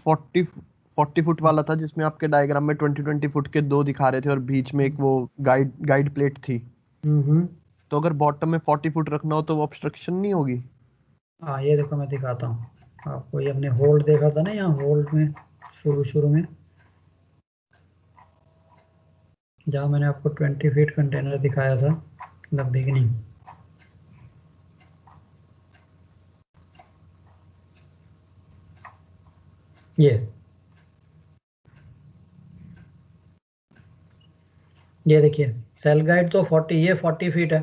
40 फुट वाला था जिसमें आपके डायग्राम में 20 फुट के दो दिखा रहे थे और बीच में एक वो गाइड प्लेट थी। तो अगर बॉटम में 40 फुट रखना हो तो वो ऑब्स्ट्रक्शन नहीं होगी? हाँ, ये देखो मैं दिखाता हूँ आपको। ये हमने होल्ड देखा था ना, यहाँ होल्ड में शुरू में जहाँ मैंने आपको 20 फीट कंटेनर दिखाया था द बिगिनिंग। ये देखिए सेल गाइड तो 40 फीट है,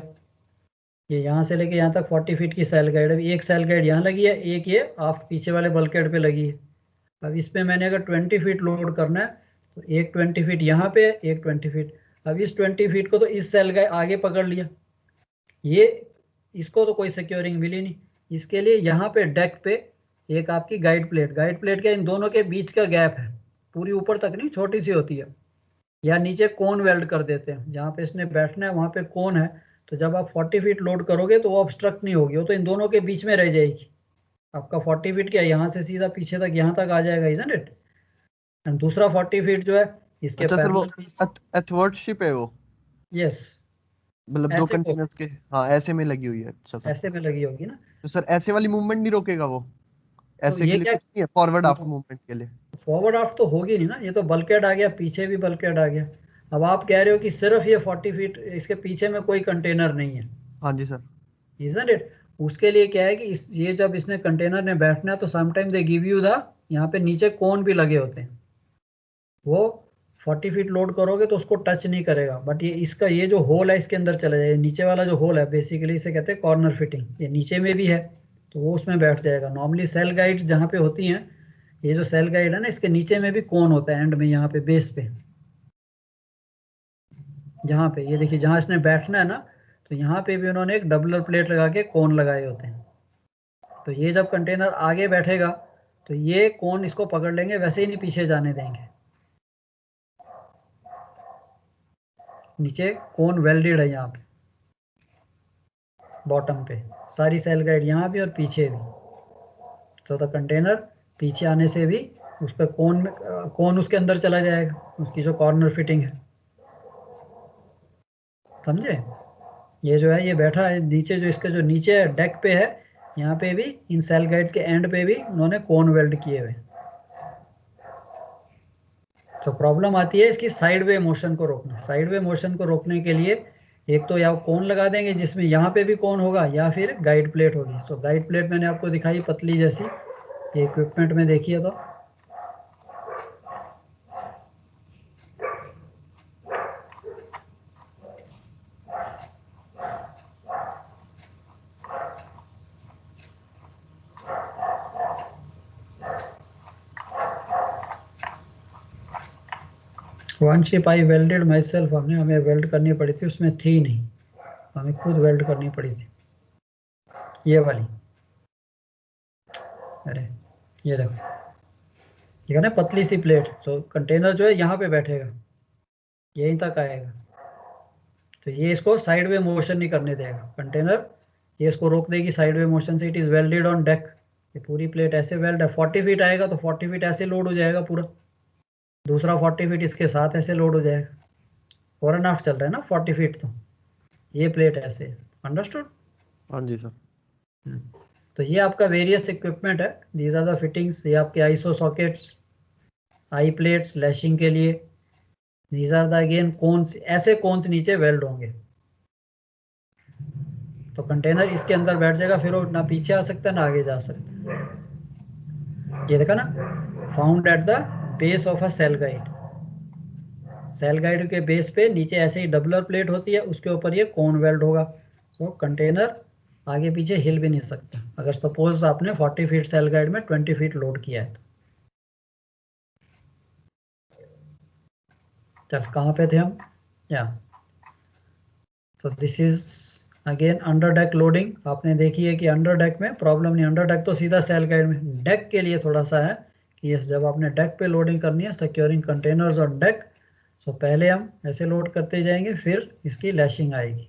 ये यहाँ से लेके यहाँ तक 40 फीट की सेल गाइड है। एक सेल गाइड यहाँ लगी है, एक ये आप पीछे वाले बल्कहेड पे लगी है। अब इस पे मैंने अगर 20 फीट लोड करना है तो एक 20 फीट यहाँ पे, एक 20 फीट। अब इस 20 फीट को तो इस सेल का आगे पकड़ लिया, ये इसको तो कोई सिक्योरिंग मिली नहीं। इसके लिए यहाँ पे डेक पे एक आपकी गाइड प्लेट के इन दोनों के बीच का गैप है, पूरी ऊपर तक नहीं, छोटी सी होती है, या नीचे कोन वेल्ड कर देते हैं, जहाँ पे इसने बैठना है वहाँ पे कोन है, तो जब आप 40 फीट लोड करोगे तो वो ऑब्स्ट्रक्ट नहीं होगी, वो तो इन दोनों के बीच में रह जाएगी। आपका 40 फीट क्या, यहाँ से सीधा पीछे तक यहाँ तक आ जाएगा, इजंट इट। एंड दूसरा 40 फीट जो है इसके अच्छा सर, वो पैरेलल। एथवर्डशिप है वो, यस, मतलब दो ऐसे को, कंटेनर्स के, हाँ ऐसे में लगी हुई है। अच्छा सर, ऐसे में लगी होगी ना। तो सर ऐसे वाली मूवमेंट नहीं रोकेगा वो? तो ऐसे के ये लिए क्या, कुछ नहीं है फॉरवर्ड आफ्टर मूवमेंट के लिए? फॉरवर्ड आफ्ट तो होगी नहीं ना, ये तो बल्कहेड आ गया, पीछे भी बल्कहेड आ गया। अब आप कह रहे हो कि सिर्फ ये 40 फीट, इसके पीछे में कोई कंटेनर नहीं है, हाँ जी सर। Isn't it. उसके लिए क्या है कि ये जब इसने कंटेनर ने बैठना है तो sometime they give you the, यहाँ पे नीचे कोन भी लगे होते हैं, वो 40 फीट लोड करोगे तो उसको टच नहीं करेगा, बट ये इसका ये जो होल है इसके अंदर चला जाएगा, नीचे वाला जो होल है बेसिकली इसे कहते हैं कॉर्नर फिटिंग, ये नीचे में भी है तो वो उसमें बैठ जाएगा। नॉर्मली सेल गाइड्स जहाँ पे होती हैं, ये जो सेल गाइड है ना, इसके नीचे में भी कोन होता है एंड में, यहाँ पे बेस पे, जहाँ पे ये देखिए जहाँ इसने बैठना है ना, तो यहाँ पे भी उन्होंने एक डबलर प्लेट लगा के कोन लगाए होते हैं। तो ये जब कंटेनर आगे बैठेगा तो ये कोन इसको पकड़ लेंगे, वैसे ही नहीं पीछे जाने देंगे। नीचे कोन वेल्डेड है यहाँ पे बॉटम पे, सारी सेल गाइड यहाँ भी और पीछे भी, तो द कंटेनर पीछे आने से भी उसका कोन उसके अंदर चला जाएगा, उसकी जो कॉर्नर फिटिंग है, समझे। ये जो है ये बैठा है नीचे, जो इसका जो नीचे डेक पे है, यहाँ पे भी इन सेल गाइड्स के एंड पे भी उन्होंने कोन वेल्ड किए हुए। तो प्रॉब्लम आती है इसकी साइड वे मोशन को रोकना। साइड वे मोशन को रोकने के लिए एक तो या कोन लगा देंगे जिसमें यहाँ पे भी कोन होगा, या फिर गाइड प्लेट होगी। तो गाइड प्लेट मैंने आपको दिखाई पतली जैसी, इक्विपमेंट में देखिए तो one ship I welded my self, हमें वेल्ड करनी पड़ी थी, उसमें थी नहीं, हमें खुद वेल्ड करनी पड़ी थी, ये वाली। अरे ये देखो, ठीक है ना, पतली सी प्लेट। तो कंटेनर जो है यहाँ पे बैठेगा, यहीं तक आएगा, तो ये इसको साइड वे मोशन नहीं करने देगा कंटेनर, ये इसको रोक देगी साइड वे मोशन से। It is welded on deck, ये पूरी प्लेट ऐसे वेल्ड है। 40 फीट आएगा तो 40 फीट ऐसे लोड हो जाएगा पूरा, दूसरा 40 फीट इसके साथ ऐसे लोड हो जाएगा। फॉरन आफ्ट चल रहा है ना 40 फीट, तो ये प्लेट ऐसे, अंडरस्टूड। हाँ जी सर। तो ये आपका वेरियस इक्विपमेंट है, दीज आर द फिटिंग्स। ये आपके ISO sockets, eye plates lashing के लिए, these are the again cones, ऐसे कोन्स नीचे वेल्ड होंगे। तो कंटेनर इसके अंदर बैठ जाएगा, फिर वो ना पीछे आ सकता है ना आगे जा सकता है। ये देखा ना, found at the base of a cell guide. Cell guide के बेस पे नीचे ऐसे ही डबलर प्लेट होती है, उसके ऊपर ये कोन वेल्ड होगा। तो कंटेनर आगे पीछे हिल भी नहीं सकता, अगर सपोज आपने 40 फीट सेल गाइड में 20 फीट लोड किया है तो। चल कहाँ पे थे हम, या तो this is again under deck loading. आपने देखी है कि अंडर डेक में प्रॉब्लम नहीं, अंडर डेक तो सीधा सेल गाइड में। डेक के लिए थोड़ा सा है कि जब आपने डेक पे लोडिंग करनी है, सिक्योरिंग कंटेनर्स ऑन डेक, तो पहले हम ऐसे लोड करते जाएंगे, फिर इसकी लैशिंग आएगी।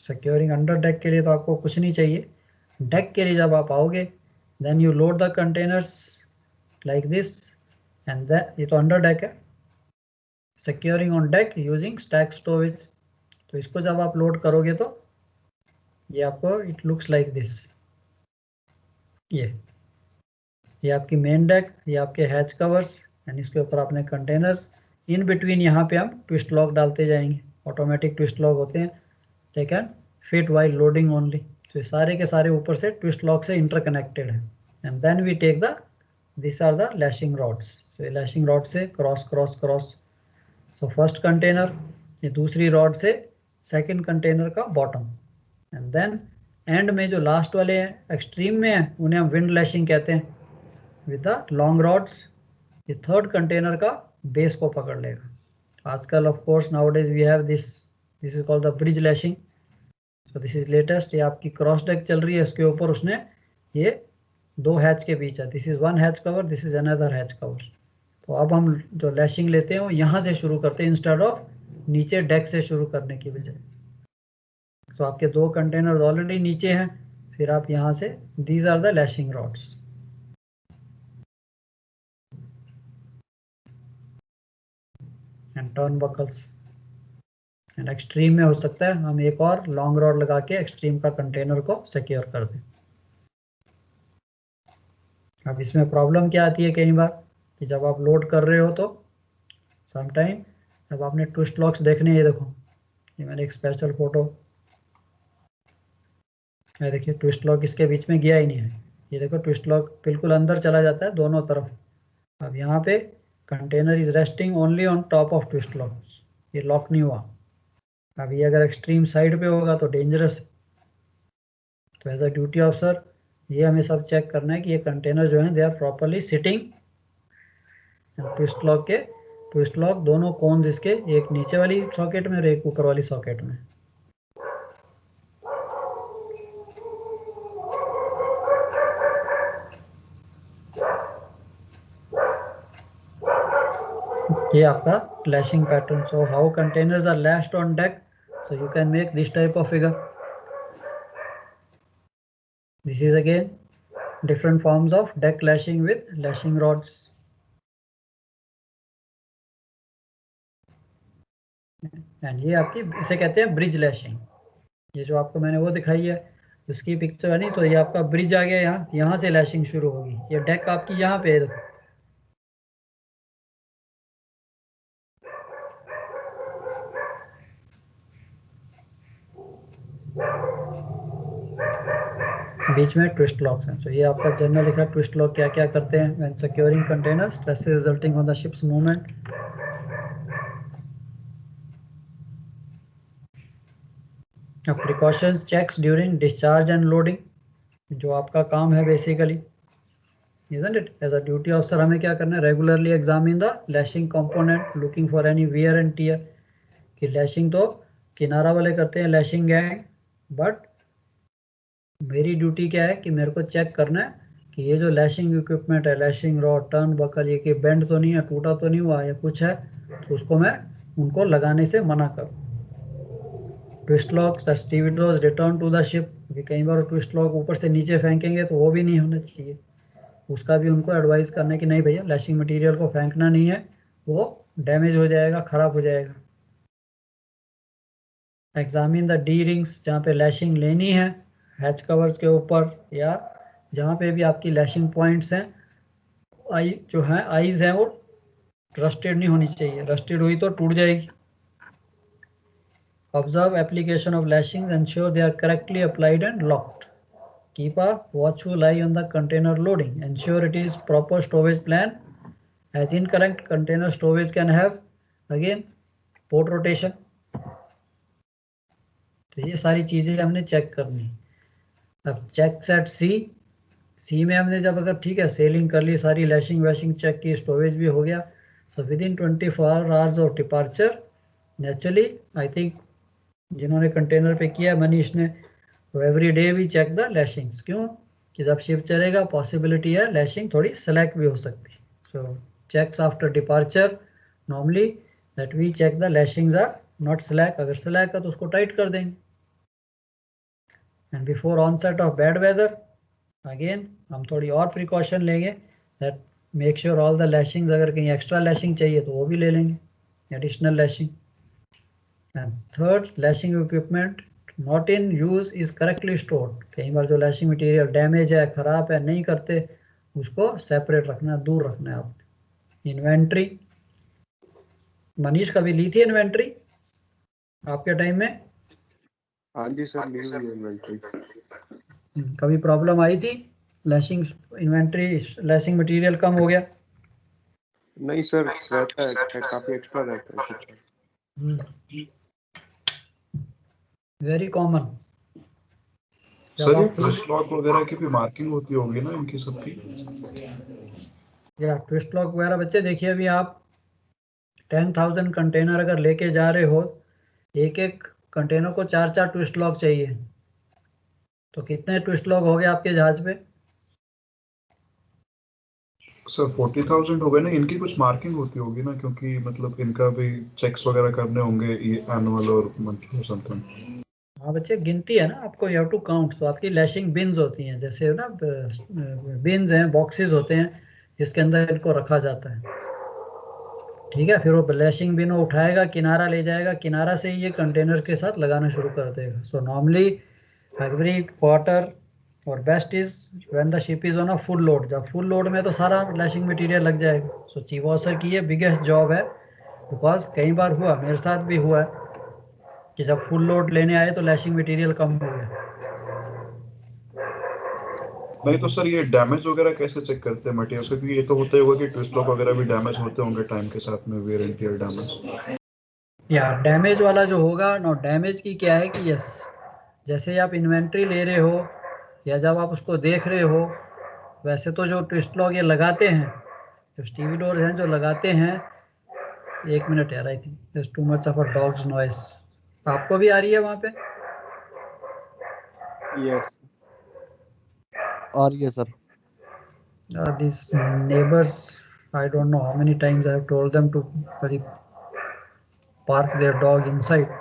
सिक्योरिंग अंडर डेक के लिए तो आपको कुछ नहीं चाहिए। डेक के लिए जब आप आओगे, then you load the containers like this, and ये तो अंडर डेक है। Securing on deck using stack storage, तो इसको जब आप लोड करोगे तो ये आपको इट लुक्स लाइक दिस। ये आपकी मेन डेक, ये आपके हैच कवर्स, एंड इसके ऊपर आपने कंटेनर्स। इन बिटवीन यहाँ पे हम ट्विस्ट लॉक डालते जाएंगे, ऑटोमेटिक ट्विस्ट लॉक होते हैं, they can fit while loading only. तो ये सारे के सारे ऊपर से ट्विस्ट लॉक से इंटरकनेक्टेड है। And then we take the, this are the lashing rods. So lashing rod से cross cross cross. So first container ये दूसरी रॉड से सेकंड कंटेनर का बॉटम, एंड देन एंड में जो लास्ट वाले हैं एक्सट्रीम में हैं उन्हें हम विंड लैशिंग कहते हैं विद द लॉन्ग रॉड्स। ये थर्ड कंटेनर का बेस को पकड़ लेगा। आजकल of course nowadays we have this is called the bridge lashing. So this is latest. ये आपकी क्रॉस डेक चल रही है, इसके ऊपर उसने ये 2 हैच के बीच है, this is 1 hatch cover, this is another hatch cover. तो अब हम जो लैशिंग लेते हैं वो यहाँ से शुरू करते हैं इंस्टेड ऑफ नीचे डेक से शुरू करने की बजाय। तो आपके 2 कंटेनर ऑलरेडी नीचे हैं, फिर आप यहाँ से these are the lashing rods. And turnbuckles, and extreme में हो सकता है हम एक और लॉन्ग रॉड लगा के एक्सट्रीम का कंटेनर को सिक्योर कर दें। अब इसमें प्रॉब्लम क्या आती है कई बार कि जब आप लोड कर रहे हो तो समटाइम जब आपने ट्विस्ट लॉक्स देखने, ये देखो ये मैंने एक स्पेशल फोटो, ये देखिए ट्विस्ट लॉक इसके बीच में गया ही नहीं है। ये देखो ट्विस्ट लॉक बिल्कुल अंदर चला जाता है दोनों तरफ। अब यहाँ पे container is resting only on top of twist lock, ये लॉक नहीं हुआ। अब ये अगर एक्सट्रीम साइड पे होगा तो डेंजरस। तो एज अ ड्यूटी ऑफिसर ये हमें सब चेक करना है कि ये कंटेनर जो है they are properly sitting. Twist lock दोनों कोन्स इसके, एक नीचे वाली सॉकेट में और एक ऊपर वाली सॉकेट में। ये आपका lashing pattern. So how containers are lashed on deck, so you can make this type of figure. This is again different forms of deck lashing with lashing rods. And ये आपकी इसे कहते हैं ब्रिज लैशिंग। ये जो आपको मैंने वो दिखाई है उसकी पिक्चर है नहीं, तो ये आपका ब्रिज आ गया यहाँ से लैशिंग शुरू होगी। ये डेक आपकी यहाँ पे है, देखो बीच में ट्विस्ट लॉक्स हैं। तो ये आपका जनरल लिखा ट्विस्ट लॉक क्या क्या करते हैं when securing containers, stress resulting on the ship's movement. अब precautions checks during discharge and loading, जो आपका काम है basically, isn't it? As a duty officer हमें क्या करना है, regularly examine the lashing component looking for any wear and tear. कि लैशिंग तो किनारा वाले करते हैं लैशिंग गैंग, बट मेरी ड्यूटी क्या है कि मेरे को चेक करना है कि ये जो लैशिंग इक्विपमेंट है, लैशिंग रॉड, टर्न बकल, ये कि बेंड तो नहीं है, टूटा तो नहीं हुआ या कुछ है, तो उसको मैं उनको लगाने से मना करूँ। Twist lock stevedores return to the ship, कई बार ट्विस्ट लॉक ऊपर से नीचे फेंकेंगे तो वो भी नहीं होना चाहिए। उसका भी उनको एडवाइस करना है कि नहीं भैया लैशिंग मटेरियल को फेंकना नहीं है, वो डैमेज हो जाएगा, खराब हो जाएगा। एग्जामिन द डी रिंग्स, जहाँ पे लैशिंग लेनी है हैच कवर्स के ऊपर या जहाँ पे भी आपकी लैशिंग पॉइंट्स हैं, आई जो हैं आईज हैं वो रस्टेड नहीं होनी चाहिए, रस्टेड हुई तो टूट जाएगी। Observe application of lashing, ensure they are correctly applied and locked. Keep a watchful eye on the container loading, ensure it is proper storage plan, as incorrect container storage can have again port rotation. तो ये सारी चीज़ें हमने check करनी। अब check set सी में हमने जब अगर ठीक है सेलिंग कर ली, सारी लैशिंग वैशिंग चेक की, स्टोरेज भी हो गया, so within 24 hours of departure naturally I think जिन्होंने कंटेनर पे किया मनीष ने, तो every day we check the lashings. क्यों कि जब शिप चलेगा पॉसिबिलिटी है लैशिंग थोड़ी स्लैक भी हो सकती है। So checks after departure normally that we check the lashings are not slack, अगर स्लैक है तो उसको टाइट कर देंगे। And before onset of bad weather again हम थोड़ी और प्रिकॉशन लेंगे, that make sure all the lashings, अगर कहीं एक्स्ट्रा लैशिंग चाहिए तो वो भी ले लेंगे, additional lashing. And third, lashing equipment not in use is correctly stored. कई बार जो लैशिंग मटेरियल डैमेज है, खराब है, नहीं करते, उसको सेपरेट रखना, दूर रखना है आपने। इन्वेंट्री, मनीष कभी ली थी इन्वेंट्री आपके टाइम में? हाँ जी सर, ली हुई है इन्वेंट्री। कभी प्रॉब्लम आई थी लैशिंग इन्वेंट्री, लैशिंग मटेरियल कम हो गया? नहीं सर, रहता है काफी एक्स्ट्रा रहता है। Very common. सर ये ट्विस्ट लॉक वगैरह की भी मार्किंग होती होगी ना इनकी सबकी? या ट्विस्ट लॉक वगैरह बच्चे देखिए, अभी आप 10,000 कंटेनर अगर लेके जा रहे हो, एक एक कंटेनर को 4-4 ट्विस्ट लॉक चाहिए, तो कितने ट्विस्ट लॉक हो गए आपके जहाज पे? सर 40,000 हो गए ना। इनकी कुछ मार्किंग होती होगी ना, क्योंकि मतलब इनका भी चेक्स वगैरह करने होंगे, ये एनुअल और मंथली समथिंग। हाँ बच्चे, गिनती है ना आपको, यू हैव टू काउंट। तो आपकी लैशिंग बिन्स होती हैं, जैसे ना बिन्स हैं, बॉक्सेस होते हैं जिसके अंदर इनको रखा जाता है, ठीक है। फिर वो लैशिंग बिन वो उठाएगा, किनारा ले जाएगा, किनारा से ही ये कंटेनर के साथ लगाना शुरू कर देगा। सो नॉर्मली एवरी क्वार्टर और best is when the ship is on a full load. जब फुल लोड में तो सारा लैशिंग मटेरियल लग जाएगा। सो चीफ ऑफिसर की ये बिगेस्ट जॉब है, बिकॉज कई बार हुआ, मेरे साथ भी हुआ है कि जब फुल लोड लेने आए तो लैशिंग मटेरियल कम हो गया। नहीं तो सर ये डैमेज वगैरह कैसे चेक करते हैं मटेरियल से? क्योंकि ये तो होता ही होगा कि ट्विस्ट लॉक वगैरह भी डैमेज होते होंगे टाइम के साथ में, वेयर एंड टियर डैमेज। या डैमेज वाला जो होगा ना, डैमेज की क्या है कि यस, जैसे आप इन्वेंट्री ले रहे हो या जब आप उसको देख रहे हो, वैसे तो जो ट्विस्ट लॉक ये लगाते हैं, जो स्टीविडोर हैं जो लगाते हैं, 1 मिनट यार, I think this too much of a dogs noise. आपको भी आ रही है वहाँ पे? यस और ये sir These neighbors, I don't know how many times I have told them to park their dog inside.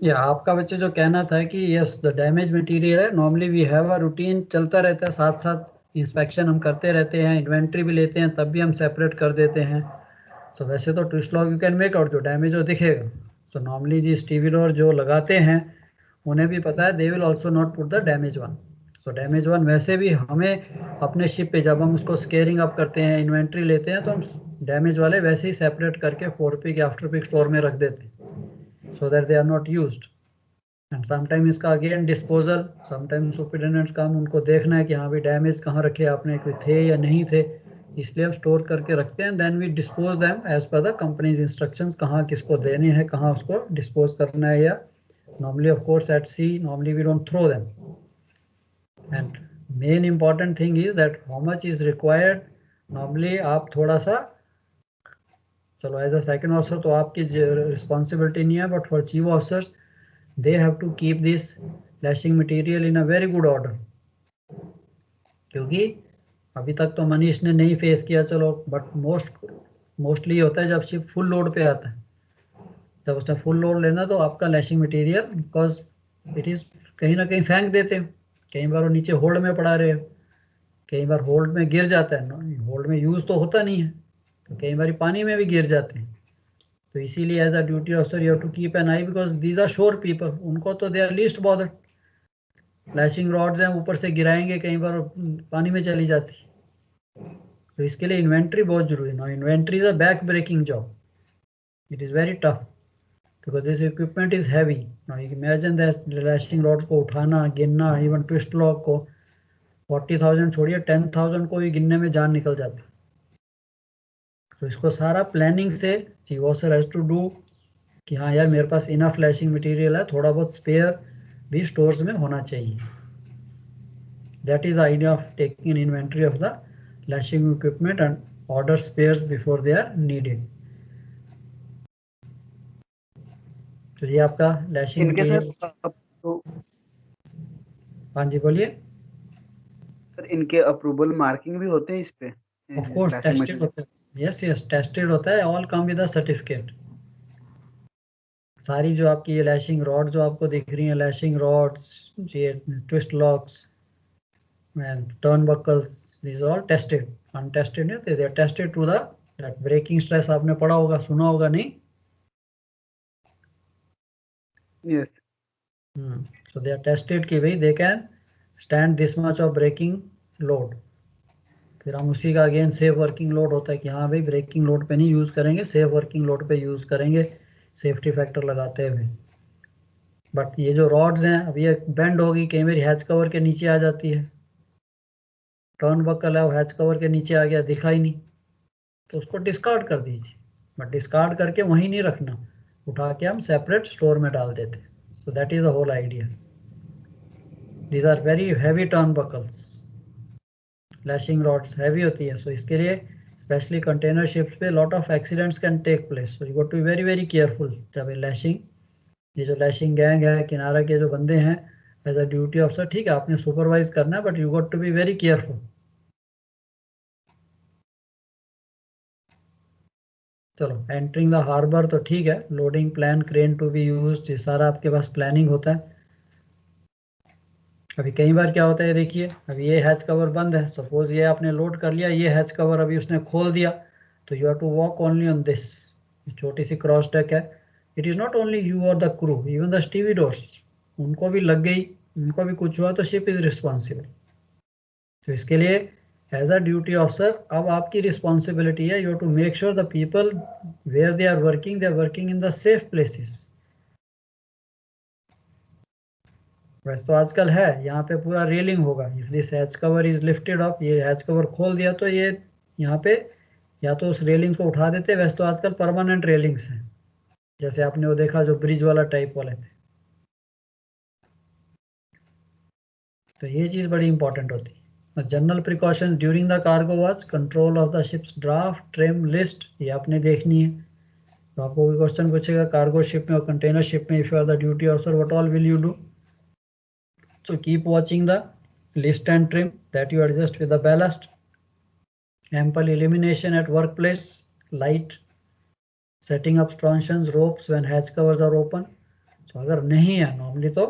या आपका बच्चे जो कहना था कि यस द डैमेज मटेरियल है, normally we have a routine चलता रहता है, साथ साथ इंस्पेक्शन हम करते रहते हैं, इन्वेंट्री भी लेते हैं, तब भी हम सेपरेट कर देते हैं। तो वैसे तो twist lock you can make out, जो डैमेज हो दिखेगा। तो नॉर्मली जी स्टीविडोर जो लगाते हैं उन्हें भी पता है, they will also not put the damage one. तो डैमेज वन वैसे भी हमें अपने शिप पे जब हम उसको स्केयरिंग अप करते हैं, इन्वेंट्री लेते हैं, तो हम डैमेज वाले वैसे ही सेपरेट करके 4 पिक आफ्टर पिक स्टोर में रख देते हैं, so that they are not used. And sometimes इसका अगेन डिस्पोजल, समटाइम्स सुपरिटेंडेंट्स काम उनको देखना है कि हाँ भी डैमेज कहाँ रखे आपने, कोई थे या नहीं थे, इसलिए हम स्टोर करके रखते हैं। Then we dispose them as per the companies instructions, कहाँ किसको देने हैं, कहाँ उसको डिस्पोज करना है। या normally of course at sea normally we don't throw them. And main important thing is that how much is required. Normally आप थोड़ा सा, चलो एज अ सेकंड ऑफिसर तो आपकी रिस्पॉन्सिबिलिटी नहीं है, but for chief officers they have to keep this lashing material in a very good order। क्योंकि अभी तक तो मनीष ने नहीं फेस किया, चलो, बट मोस्टली होता है जब शिप फुल लोड पे आता है, जब उसने फुल लोड लेना तो आपका lashing material, because it is कहीं ना कहीं फेंक देते हैं, कई बार वो नीचे होल्ड में पड़ा रहे, कई बार होल्ड में गिर जाता है, होल्ड में यूज तो होता नहीं है, तो कई बार पानी में भी गिर जाते हैं। तो इसीलिए as a duty officer you have to keep an eye, because these are sure people, उनको तो they are least bothered. Lashing rods हैं, ऊपर से गिराएंगे, कई बार पानी में चली जाती। तो इसके लिए इन्वेंट्री बहुत जरूरी है। Inventory is a back breaking job, it is very tough because this equipment is heavy. Now imagine that lashing rods को उठाना, गिनना, इवन ट्विस्ट लॉक को 40,000 छोड़िए, 10,000 को ही गिनने में जान निकल जाती। तो इसको सारा प्लानिंग से chief officer has to do कि हाँ यार मेरे पास इनफ लैशिंग मटेरियल है, थोड़ा बहुत स्पेयर भी स्टोर्स में होना चाहिए। That is idea of taking an inventory of the lashing equipment and order spares before they are needed. तो ये आपका लैशिंग इनके मटेरियल। तो हाँ जी बोलिए। सर इनके अप्रूवल मार्किंग भी होते हैं इस पे? Of course lashing tested material? होता है, यस यस टेस्टेड होता है, all come with a certificate. सारी जो आपकी ये लैशिंग रॉड जो आपको दिख रही हैं, लैशिंग रॉड्स, ये twist locks and turnbuckles, these are all tested, untested नहीं, they are tested to the that breaking stress। आपने पढ़ा होगा, सुना होगा नहीं? Yes So they are tested कि भाई they can stand this much of braking load. फिर हम उसी का अगेन सेफ वर्किंग लोड होता है कि हाँ भाई ब्रेकिंग लोड पे नहीं यूज़ करेंगे, सेफ वर्किंग लोड पे यूज़ करेंगे सेफ्टी फैक्टर लगाते हुए। बट ये जो रॉड्स हैं, अब ये बेंड होगी, कई बार हैच कवर के नीचे आ जाती है, टर्न बकल है वो हैच कवर के नीचे आ गया, दिखा ही नहीं, तो उसको डिस्कार्ड कर दीजिए। बट डिस्कार्ड करके वहीं नहीं रखना, उठा के हम सेपरेट स्टोर में डाल देते। So that is the whole idea. These are very heavy turn buckles, lashing rods heavy होती है। सो इसके लिए स्पेशली कंटेनर शिप्स पे lot of accidents can take place. So you got to be very very careful जब lashing, ये जो lashing gang है, किनारा के जो बंदे हैं एज अ ड्यूटी ऑफिसर, ठीक है आपने सुपरवाइज करना है, but you got to be very careful. चलो एंटरिंग द हार्बर तो ठीक है, loading plan crane to be used, ये सारा आपके पास प्लानिंग होता है। अभी कई बार क्या होता है, देखिए अभी ये हैच कवर बंद है, सपोज ये आपने लोड कर लिया, ये हैच कवर अभी उसने खोल दिया, तो you have to walk only on this, छोटी सी क्रॉस डेक है। It is not only you और the crew, even the stevedores, उनको भी लग गई, उनको भी कुछ हुआ तो शिप इज़ रिस्पॉन्सिबल। तो इसके लिए एज अ ड्यूटी ऑफिसर अब आपकी रिस्पॉन्सिबिलिटी है, you to make sure the people where they are working in the safe places. वैसे तो आजकल है यहाँ पे पूरा रेलिंग होगा, if this hatch cover is lifted up, ये हैच कवर खोल दिया तो ये यहाँ पे या तो उस रेलिंग को उठा देते। वैसे तो आजकल परमानेंट रेलिंग्स हैं, जैसे आपने वो देखा जो ब्रिज वाला टाइप वाले थे। तो ये चीज़ बड़ी इंपॉर्टेंट होती है। General precautions during the cargo watch, control of the ships draft, trim list, ये आपने देखनी है। तो आपको कोई क्वेश्चन पूछेगा कार्गो शिप में और कंटेनर शिप में, if you are the duty officer what all will you do? So keep watching the list and trim that you adjust with the ballast. Ample illumination at workplace, light, setting up stanchions, ropes when hatch covers are open. So अगर नहीं है normally तो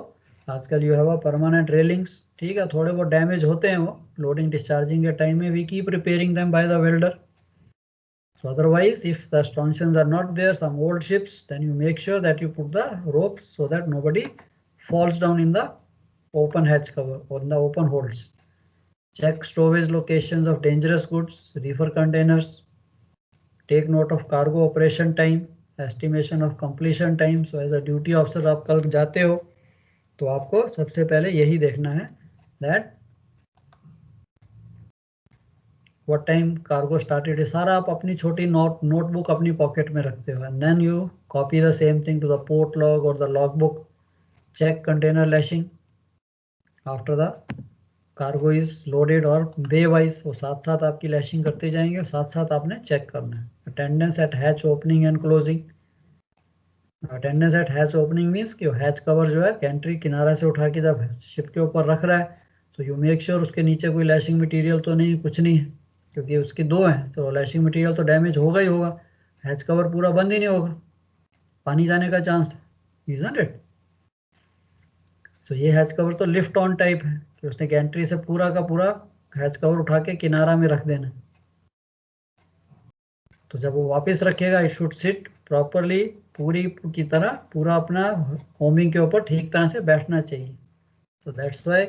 आजकल you have a permanent railings, ठीक है, थोड़े बहुत damage होते हैं वो लोडिंग डिस्चार्जिंग के टाइम में, we keep repairing them by the welder. So otherwise if the stanchions are not there, some old ships, then you make sure that you put the ropes so that nobody falls down in the open hatch cover on the open holes. Check stowage locations of dangerous goods, reefer containers. Take note of cargo operation time, estimation of completion time. So as a duty officer आप कल जाते हो तो आपको सबसे पहले यही देखना है that what time cargo started, सारा आप अपनी छोटी नोटबुक अपनी पॉकेट में रखते हो, and then you copy the same thing to the port log or the logbook. Check container lashing after the cargo is loaded, और बे वाइज वो साथ साथ आपकी लैशिंग करते जाएंगे और साथ साथ आपने चेक करना है। Attendance eight hatch opening and closing. Attendance eight hatch opening means कि हैच कवर जो है कैंट्री किनारा से उठा के जब शिप के ऊपर रख रहा है तो यू मेक श्योर उसके नीचे कोई लैशिंग मटेरियल तो नहीं, कुछ नहीं है, क्योंकि उसकी दो हैं तो लैशिंग मटेरियल तो डैमेज होगा ही होगा, हैच कवर पूरा बंद ही नहीं होगा, पानी जाने का चांस है, इजंट इट? तो ये हैच कवर तो लिफ्ट ऑन टाइप है कि उसने गैंट्री से पूरा का पूरा हैच कवर उठा के किनारा में रख देना। तो जब वो वापस रखेगा इट शुड सिट प्रॉपरली, पूरी की तरह पूरा अपना होमिंग के ऊपर ठीक तरह से बैठना चाहिए। सो that's why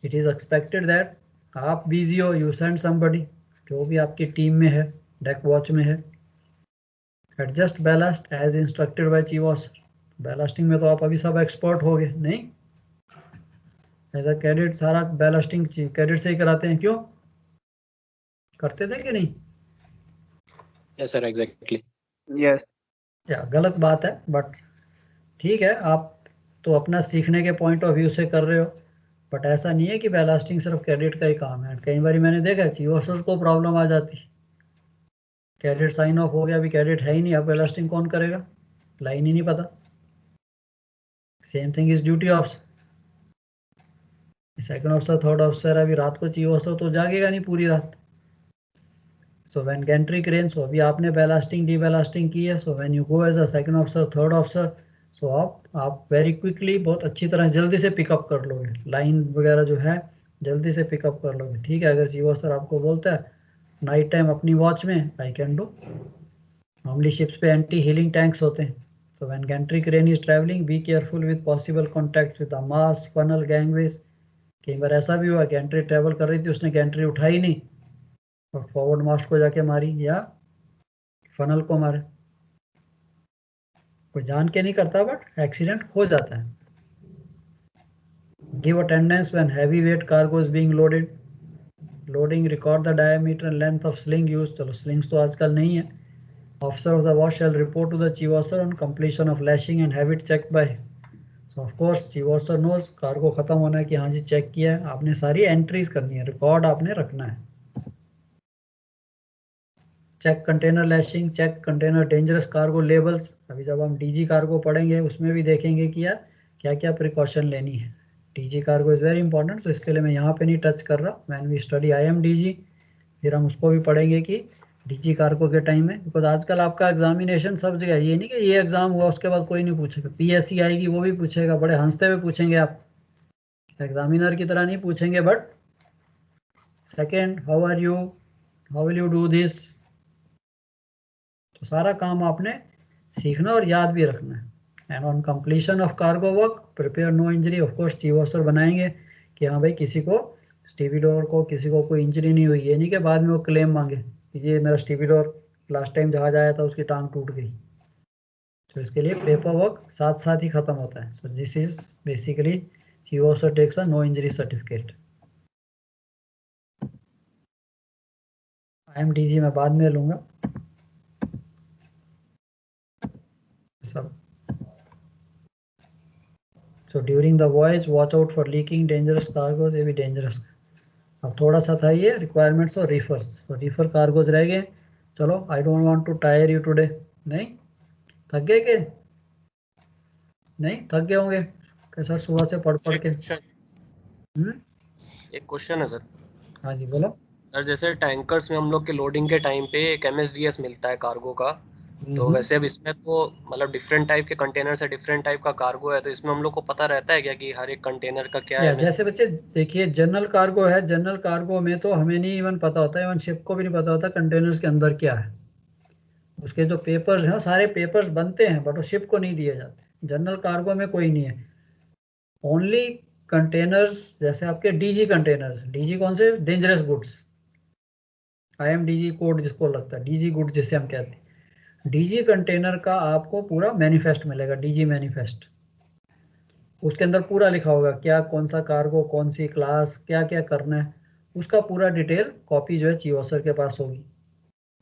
it is expected that आप बिजी हो, यू सेंड समबडी, जो भी आपकी टीम में है, डेक वॉच में है, adjust ballast as instructed by chief officer. Ballasting में तो आप अभी सब एक्सपर्ट हो गए, नहीं? एज अ कैडेट सारा बैलास्टिंग कैडेट से ही कराते हैं, क्यों करते थे कि नहीं? Yes sir, exactly. यस या गलत बात है, बट ठीक है, आप तो अपना सीखने के पॉइंट ऑफ व्यू से कर रहे हो, बट ऐसा नहीं है कि बैलास्टिंग सिर्फ कैडेट का ही काम है। कई बार मैंने देखा चीफ ऑफिसर को प्रॉब्लम आ जाती, कैडेट साइन ऑफ हो गया, अभी कैडेट है ही नहीं, अब बैलास्टिंग कौन करेगा, लाइन ही नहीं पता। Same thing is duty officer, second officer, third officer, अभी रात को चीफ ऑफिसर तो जागेगा नहीं पूरी रात। So when gantry crane, so अभी आपने बैलास्टिंग डी बैलास्टिंग की है, so when you go as a second officer, third officer, so आप वेरी क्विकली बहुत अच्छी तरह जल्दी से पिकअप कर लोगे, लाइन वगैरह जो है जल्दी से पिकअप कर लोगे, ठीक है। अगर चीफ ऑफिसर आपको बोलता है नाइट टाइम अपनी वॉच में, I can do, normally ships पे एंटी हीलिंग टैंक्स होते हैं, So when gantry crane is traveling, be careful with possible contacts with the mast, funnel, gangways. कई बार ऐसा भी हुआ गैंट्री ट्रेवल कर रही थी, उसने गैंट्री उठाई नहीं और फॉरवर्ड मास्ट को जाके मारी या फनल को मारे। कोई जान के नहीं करता बट एक्सीडेंट हो जाता है। Give attendance when heavy weight cargo is being loaded. Loading, record the diameter and length of sling used. चलो slings तो आजकल नहीं है। Officer of the watch shall report to the chief officer on completion of lashing and have it checked by. So of course chief officer knows cargo खत्म होना है कि हाँ जी चेक किया है। आपने सारी एंट्रीज करनी है, रिकॉर्ड आपने रखना है। Check container lashing, check container dangerous cargo labels. अभी जब हम डीजी कार्गो पढ़ेंगे उसमें भी देखेंगे कि यार क्या क्या प्रिकॉशन लेनी है। DG cargo is very important, तो इसके लिए मैं यहाँ पे नहीं टच कर रहा। व्हेन वी स्टडी IMDG फिर हम उसको भी पढ़ेंगे कि डीजी कार्गो के टाइम में, बिकॉज आजकल आपका एग्जामिनेशन सब जगह, ये नहीं कि ये एग्जाम हुआ उसके बाद कोई नहीं पूछेगा। PSC आएगी वो भी पूछेगा, बड़े हंसते हुए पूछेंगे, आप एग्जामिनर की तरह नहीं पूछेंगे। But second, how are you, how will you do this, तो सारा काम आपने सीखना और याद भी रखना है। And on completion of cargo work prepare no injury. Of course chief officer बनाएंगे कि हाँ भाई किसी को स्टीविडोर को किसी को कोई इंजरी नहीं हुई। ये नहीं कि बाद में वो क्लेम मांगे कि ये मेरा स्टीविडोर लास्ट टाइम जहाज आया था उसकी टांग टूट गई। तो इसके लिए पेपर वर्क साथ साथ ही खत्म होता है। So this is basically chief officer takes a no injury certificate. IMDG मैं बाद में लूँगा सब। So during the voyage watch out for leaking dangerous cargoes, ये भी dangerous। अब थोड़ा सा था ये requirements और reefers। So reefer cargoes रह गए। चलो I don't want to tire you today। नहीं थक गए के नहीं थक गए होंगे कि सर सुबह से पढ़ के। एक क्वेश्चन है सर। हाँ जी बोलो सर। जैसे टैंकर्स में हम लोग के लोडिंग के टाइम पे एक MSDS मिलता है कार्गो का, तो वैसे अब इसमें तो मतलब डिफरेंट टाइप के कंटेनर से डिफरेंट टाइप का कार्गो है, तो इसमें हम लोग को पता रहता है क्या कि हर एक कंटेनर का क्या है? जैसे बच्चे देखिए जनरल कार्गो है, जनरल कार्गो में तो हमें नहीं इवन पता होता है, इवन शिप को भी नहीं पता होता कंटेनर्स के अंदर क्या है। उसके जो पेपर्स हैं सारे पेपर्स बनते हैं बट वो शिप को नहीं दिए जाते। जनरल कार्गो में कोई नहीं है, ओनली कंटेनर्स। जैसे आपके डीजी कंटेनर्स, डीजी कौन से, डेंजरस गुड्स, IMDG कोड जिसको लगता है, डीजी गुड्स जिसे हम कहते हैं। डीजी कंटेनर का आपको पूरा मैनिफेस्ट मिलेगा, डीजी मैनिफेस्ट। उसके अंदर पूरा लिखा होगा क्या कौन सा कार्गो कौन सी क्लास क्या क्या करना है, उसका पूरा डिटेल कॉपी जो है चीफ ऑफिसर के पास होगी।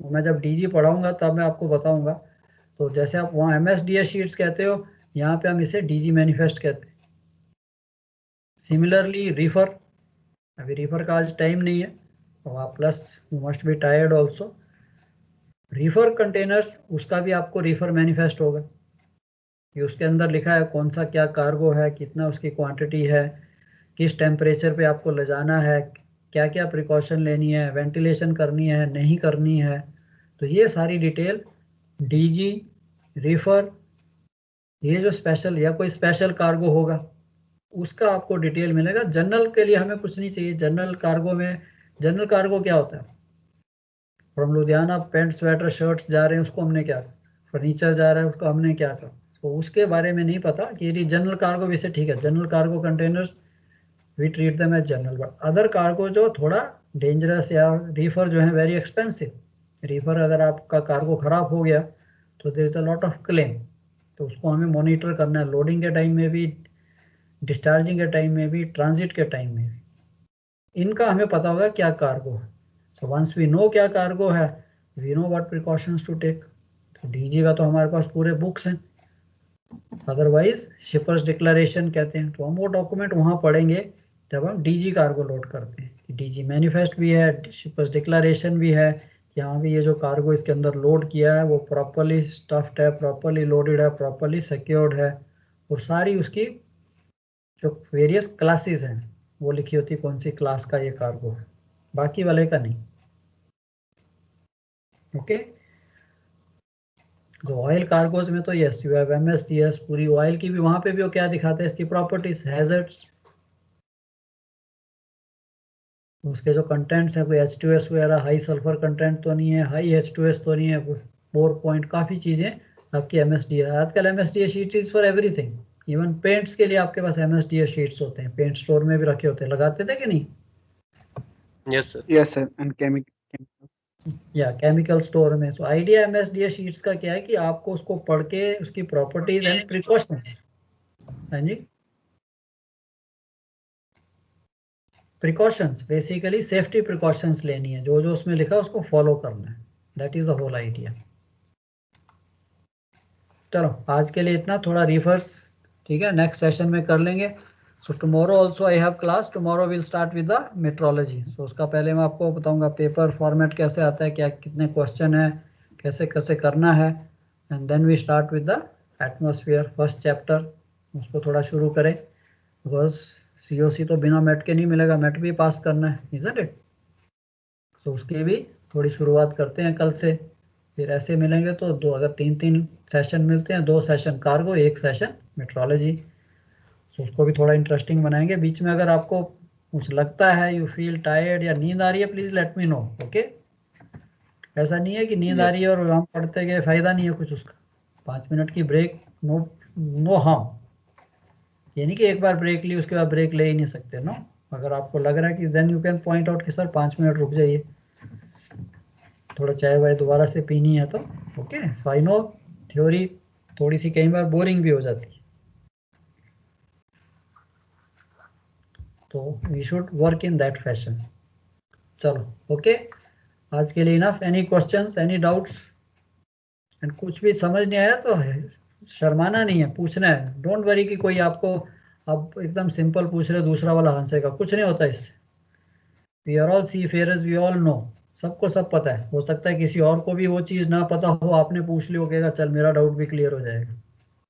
मैं जब डीजी पढ़ाऊंगा तब मैं आपको बताऊंगा। तो जैसे आप वहाँ MSDS शीट्स कहते हो, यहाँ पे हम इसे डीजी मैनिफेस्ट कहते हैं। सिमिलरली रीफर, अभी रीफर का आज टाइम नहीं है तो आप plus you must be tired also. Reifer containers उसका भी आपको रीफर मैनिफेस्ट होगा कि उसके अंदर लिखा है कौन सा क्या कार्गो है, कितना उसकी क्वांटिटी है, किस टेम्परेचर पे आपको ले जाना है, क्या क्या प्रिकॉशन लेनी है, वेंटिलेशन करनी है नहीं करनी है। तो ये सारी डिटेल डीजी रीफर, ये जो स्पेशल या कोई स्पेशल कार्गो होगा उसका आपको डिटेल मिलेगा। जनरल के लिए हमें कुछ नहीं चाहिए। जनरल कार्गो में, जनरल कार्गो क्या होता है, from Ludhiana pant sweater shirts जा रहे हैं उसको हमने क्या, फर्नीचर जा रहा है उसको हमने क्या कर, तो उसके बारे में नहीं पता कि ये जनरल कार्गो वैसे ठीक है। General cargo containers we treat them as general, but other cargo जो थोड़ा डेंजरस या रीफर जो है वेरी एक्सपेंसिव। रीफर अगर आपका कार्गो खराब हो गया तो there is a lot of claim, तो उसको हमें मॉनिटर करना है लोडिंग के टाइम में भी, डिस्चार्जिंग के टाइम में भी, ट्रांजिट के टाइम में भी। इनका हमें पता होगा क्या कार्गो है। सो वंस वी नो क्या कार्गो है, we know what precautions to take. तो डीजी का तो हमारे पास पूरे बुक्स हैं, अदरवाइज शिपर्स डिक्लेरेशन कहते हैं, तो हम वो डॉक्यूमेंट वहाँ पढ़ेंगे जब हम डीजी कार्गो लोड करते हैं। डीजी मैनिफेस्ट भी है, शिपर्स डिक्लेरेशन भी है, यहाँ भी ये जो कार्गो इसके अंदर लोड किया है वो प्रॉपरली स्टफ्ड है, प्रॉपरली लोडेड है, प्रॉपरली सिक्योर्ड है, और सारी उसकी जो वेरियस क्लासेस हैं वो लिखी होती है कौन सी क्लास का ये कार्गो है, बाकी वाले का नहीं। ओके, जो ऑयल कार्गोज में तो यस यू हैव MSDS पूरी ऑयल की भी, वहां पे भी वो क्या दिखाते हैं इसकी प्रॉपर्टीज, हैजर्ड्स, उसके जो कंटेंट्स हैं, कोई H2S वगैरह हाई सल्फर कंटेंट तो नहीं है, हाई H2S तो नहीं है, 4 पॉइंट, काफ़ी चीज़ें आपकी MSDA। आजकल MSDA sheets is for everything, even paints के लिए आपके पास MSDA शीट्स होते हैं, पेंट स्टोर में भी रखे होते हैं, लगाते थे कि नहीं? Yes sir. Yes sir, and chemical या केमिकल स्टोर में। तो आइडिया MSDA शीट्स का क्या है कि आपको उसको पढ़ के उसकी प्रॉपर्टीज एंड प्रिकॉशंस, हाँ जी, प्रिकॉशंस, बेसिकली सेफ्टी प्रिकॉशंस लेनी है, जो जो उसमें लिखा है उसको फॉलो करना है। That is the whole idea. चलो आज के लिए इतना, थोड़ा रिवर्स, ठीक है, नेक्स्ट सेशन में कर लेंगे। So tomorrow also I have class, tomorrow will start with the metrology. So उसका पहले मैं आपको बताऊंगा पेपर फॉर्मेट कैसे आता है, क्या कितने क्वेश्चन है, कैसे कैसे करना है, and then we start with the atmosphere first chapter. उसको थोड़ा शुरू करें, बिकॉज COC तो बिना मेट के नहीं मिलेगा, मेट भी पास करना है, इजंट इट? तो उसकी भी थोड़ी शुरुआत करते हैं कल से, फिर ऐसे मिलेंगे तो दो, अगर 3-3 सेशन मिलते हैं, 2 सेशन कार्गो, 1 सेशन मेट्रोलॉजी। तो उसको भी थोड़ा इंटरेस्टिंग बनाएंगे। बीच में अगर आपको कुछ लगता है, यू फील टायर्ड या नींद आ रही है, please let me know, okay? ऐसा नहीं है कि नींद आ रही है और हम पढ़ते गए, फायदा नहीं है कुछ उसका। 5 मिनट की ब्रेक, नो नो हार्म। ये नहीं कि एक बार ब्रेक ली उसके बाद ब्रेक ले ही नहीं सकते, नो। अगर आपको लग रहा है कि then you can point out कि सर 5 मिनट रुक जाइए, थोड़ा चाय वाय दोबारा से पीनी है तो, okay? So I know theory थोड़ी सी कई बार बोरिंग भी हो जाती है, तो we should work in that fashion. चलो ओके, आज के लिए enough. Any questions, any doubts? And कुछ भी समझ नहीं आया तो शर्माना नहीं है, पूछना है। डोंट वरी कि कोई आपको अब एकदम सिंपल पूछ रहे दूसरा वाला हंसेगा, कुछ नहीं होता इससे। We are all seafarers, we all know, सबको सब पता है। हो सकता है किसी और को भी वो चीज़ ना पता हो, आपने पूछ ली, हो कहेगा चल मेरा डाउट भी क्लियर हो जाएगा,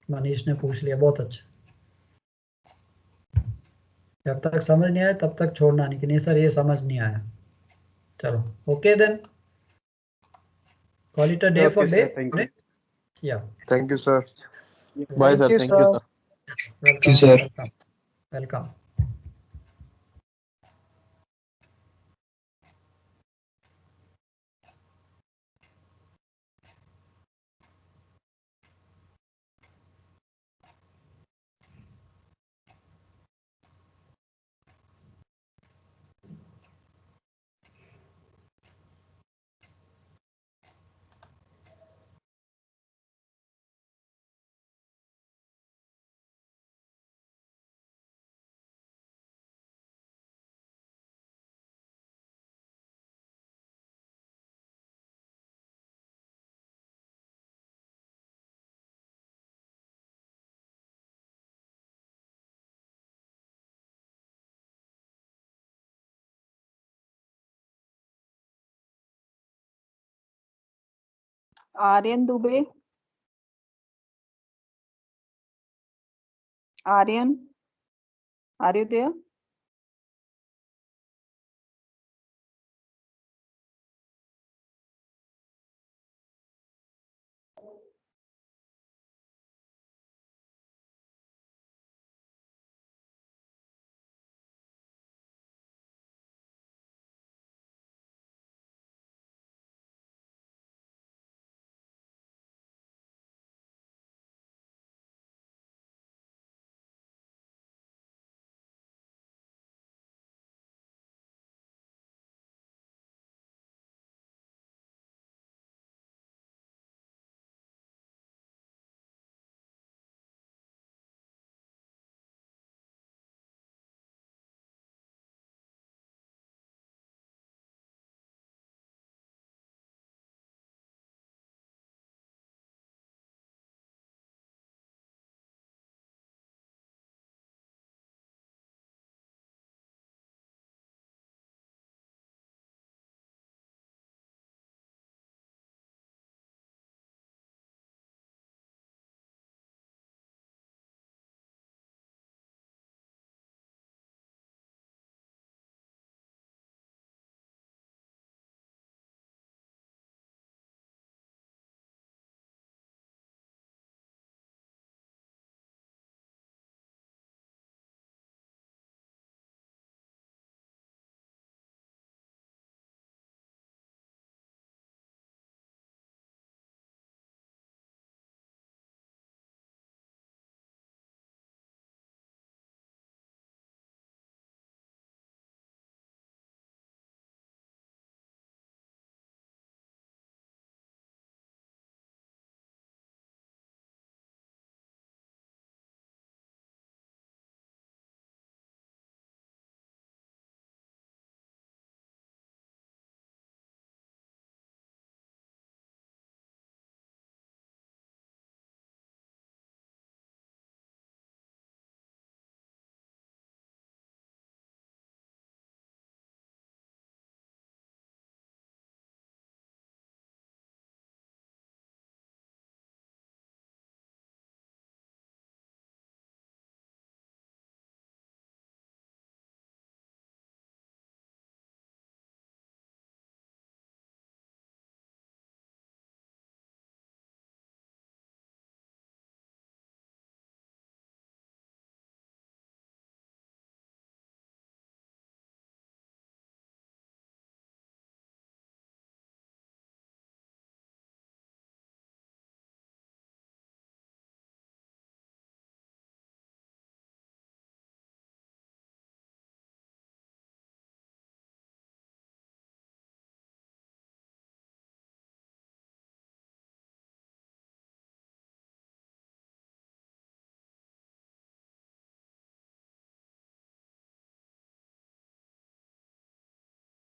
मनीष ने पूछ लिया, बहुत अच्छा। जब तक समझ नहीं आया तब तक छोड़ना नहीं कि नहीं सर ये समझ नहीं आया। चलो okay then, call it a day for Okay, day. sir. Thank you. Yeah. Thank you sir. Bye Thank सर, you, thank you sir. Sir. Welcome. sir. Welcome. Welcome. Aryan Dubey. Aryan, are you there?